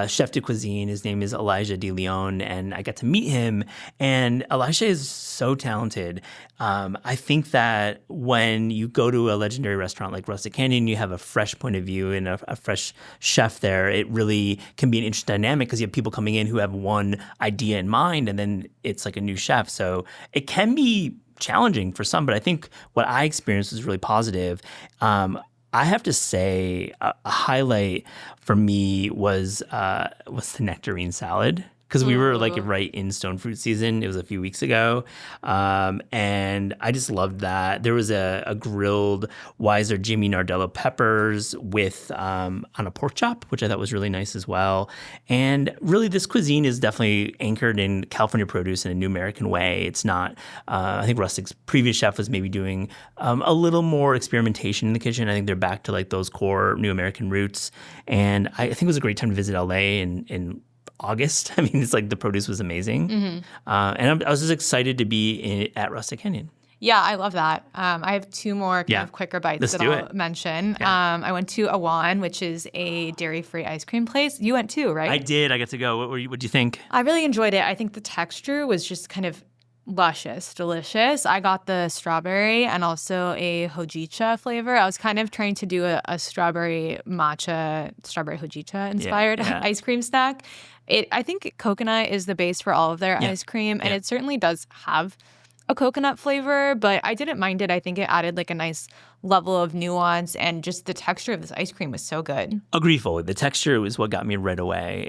chef de cuisine. His name is Elijah De Leon, and I got to meet him. And Elijah is so talented. I think that when you go to a legendary restaurant like Rustic Canyon, you have a fresh point of view and a fresh chef there. It really can be an interesting dynamic because you have people coming in who have one idea in mind, and then it's like a new chef. So it can be challenging for some, but I think what I experienced was really positive. I have to say a highlight for me was the nectarine salad, because we were like right in stone fruit season. It was a few weeks ago, and I just loved that. There was a grilled Weiser Jimmy Nardello peppers with on a pork chop, which I thought was really nice as well. And really, this cuisine is definitely anchored in California produce in a new American way. It's not. I think Rustic's previous chef was maybe doing a little more experimentation in the kitchen. I think they're back to like those core new American roots. And I think it was a great time to visit LA in August. I mean, it's like the produce was amazing. And I was just excited to be at Rustic Canyon. Yeah, I love that. I have two more kind of quicker bites that I'll mention. Yeah. I went to Awan, which is a dairy-free ice cream place. You went too, right? I did. I got to go. What do you think? I really enjoyed it. I think the texture was just kind of luscious, delicious. I got the strawberry and also a hojicha flavor. I was kind of trying to do a strawberry hojicha inspired ice cream snack. I think coconut is the base for all of their ice cream, and it certainly does have a coconut flavor, but I didn't mind it. I think it added like a nice level of nuance, and just the texture of this ice cream was so good. Agree fully. The texture was what got me right away.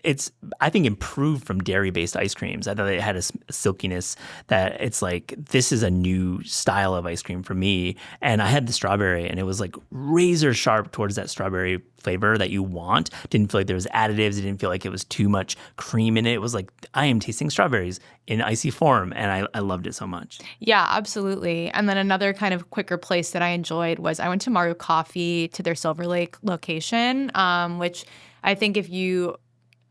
It's I think improved from dairy-based ice creams. I thought it had a silkiness that it's like, this is a new style of ice cream for me. And I had the strawberry, and it was like razor sharp towards that strawberry flavor that you want. Didn't feel like there was additives. It didn't feel like it was too much cream in it. It was like, I am tasting strawberries in icy form, and I loved it so much. Yeah, absolutely. And then another kind of quicker place that I enjoyed was I went to Maru Coffee to their Silver Lake location, which I think if you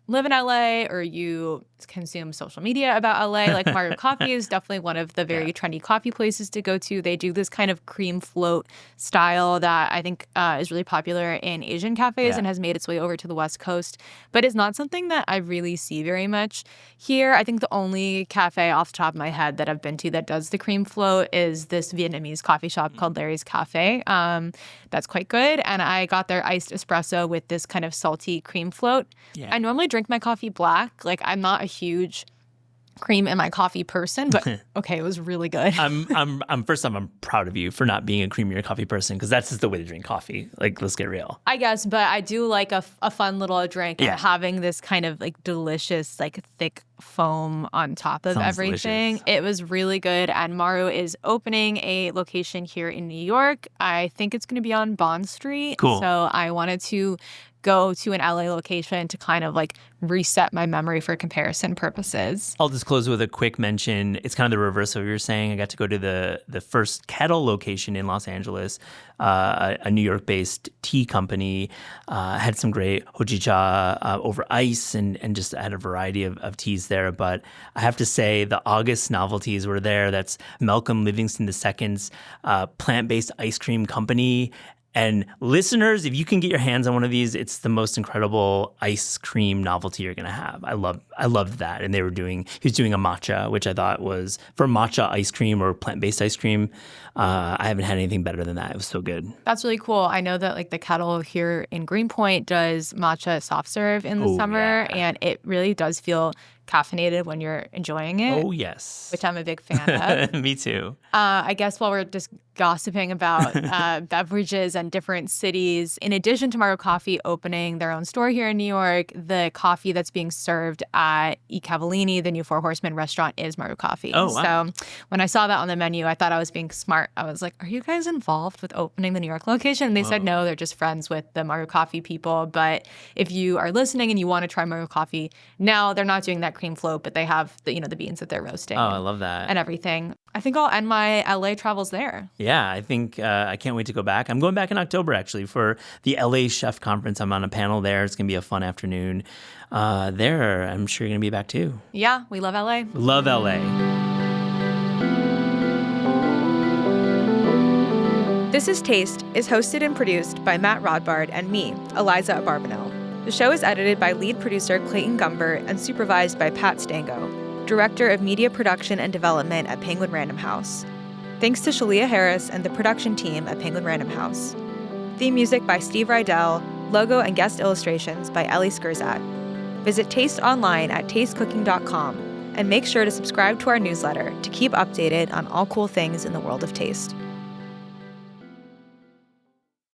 live in LA or you consume social media about LA, like Maru Coffee is definitely one of the very trendy coffee places to go to. They do this kind of cream float style that I think is really popular in Asian cafes and has made its way over to the West Coast, but is not something that I really see very much here. I think the only cafe off the top of my head that I've been to that does the cream float is this Vietnamese coffee shop called Larry's Cafe. That's quite good. And I got their iced espresso with this kind of salty cream float. Yeah. I normally drink my coffee black. Like, I'm not a huge cream in my coffee person, but okay, it was really good. I'm first off, I'm proud of you for not being a cream in your coffee person, because that's just the way to drink coffee. Like, let's get real. I guess, but I do like a fun little drink, and having this kind of like delicious, like thick foam on top of everything. Delicious. It was really good. And Maru is opening a location here in New York. I think it's going to be on Bond Street. Cool. So I wanted to go to an LA location to kind of like reset my memory for comparison purposes. I'll just close with a quick mention. It's kind of the reverse of what you're saying. I got to go to the first kettle location in Los Angeles, a New York-based tea company. Had some great hojicha over ice, and just had a variety of teas there. But I have to say the August novelties were there. That's Malcolm Livingston II's plant-based ice cream company. And listeners, if you can get your hands on one of these, it's the most incredible ice cream novelty you're going to have. I loved that. And he was doing a matcha, which I thought was, for matcha ice cream or plant-based ice cream, I haven't had anything better than that. It was so good. That's really cool. I know that like the kettle here in Greenpoint does matcha soft serve in the summer, and it really does feel caffeinated when you're enjoying it. Oh, yes. Which I'm a big fan of. Me too. I guess while we're just gossiping about beverages and different cities, in addition to Maru Coffee opening their own store here in New York, the coffee that's being served at I Cavallini, the new Four Horsemen restaurant, is Maru Coffee. Oh, wow. So when I saw that on the menu, I thought I was being smart. I was like, are you guys involved with opening the New York location? And they said no, they're just friends with the Maru Coffee people. But if you are listening and you want to try Maru Coffee, now they're not doing that cream float, but they have the beans that they're roasting. Oh, I love that. And everything. I think I'll end my LA travels there. Yeah, I think I can't wait to go back. I'm going back in October, actually, for the LA Chef Conference. I'm on a panel there. It's going to be a fun afternoon there. I'm sure you're going to be back too. Yeah, we love LA. Love LA. This is Taste is hosted and produced by Matt Rodbard and me, Eliza Barbanel. The show is edited by lead producer Clayton Gumbert and supervised by Pat Stango, Director of Media Production and Development at Penguin Random House. Thanks to Shalia Harris and the production team at Penguin Random House. Theme music by Steve Rydell, logo and guest illustrations by Ellie Skurzat. Visit Taste online at tastecooking.com and make sure to subscribe to our newsletter to keep updated on all cool things in the world of taste.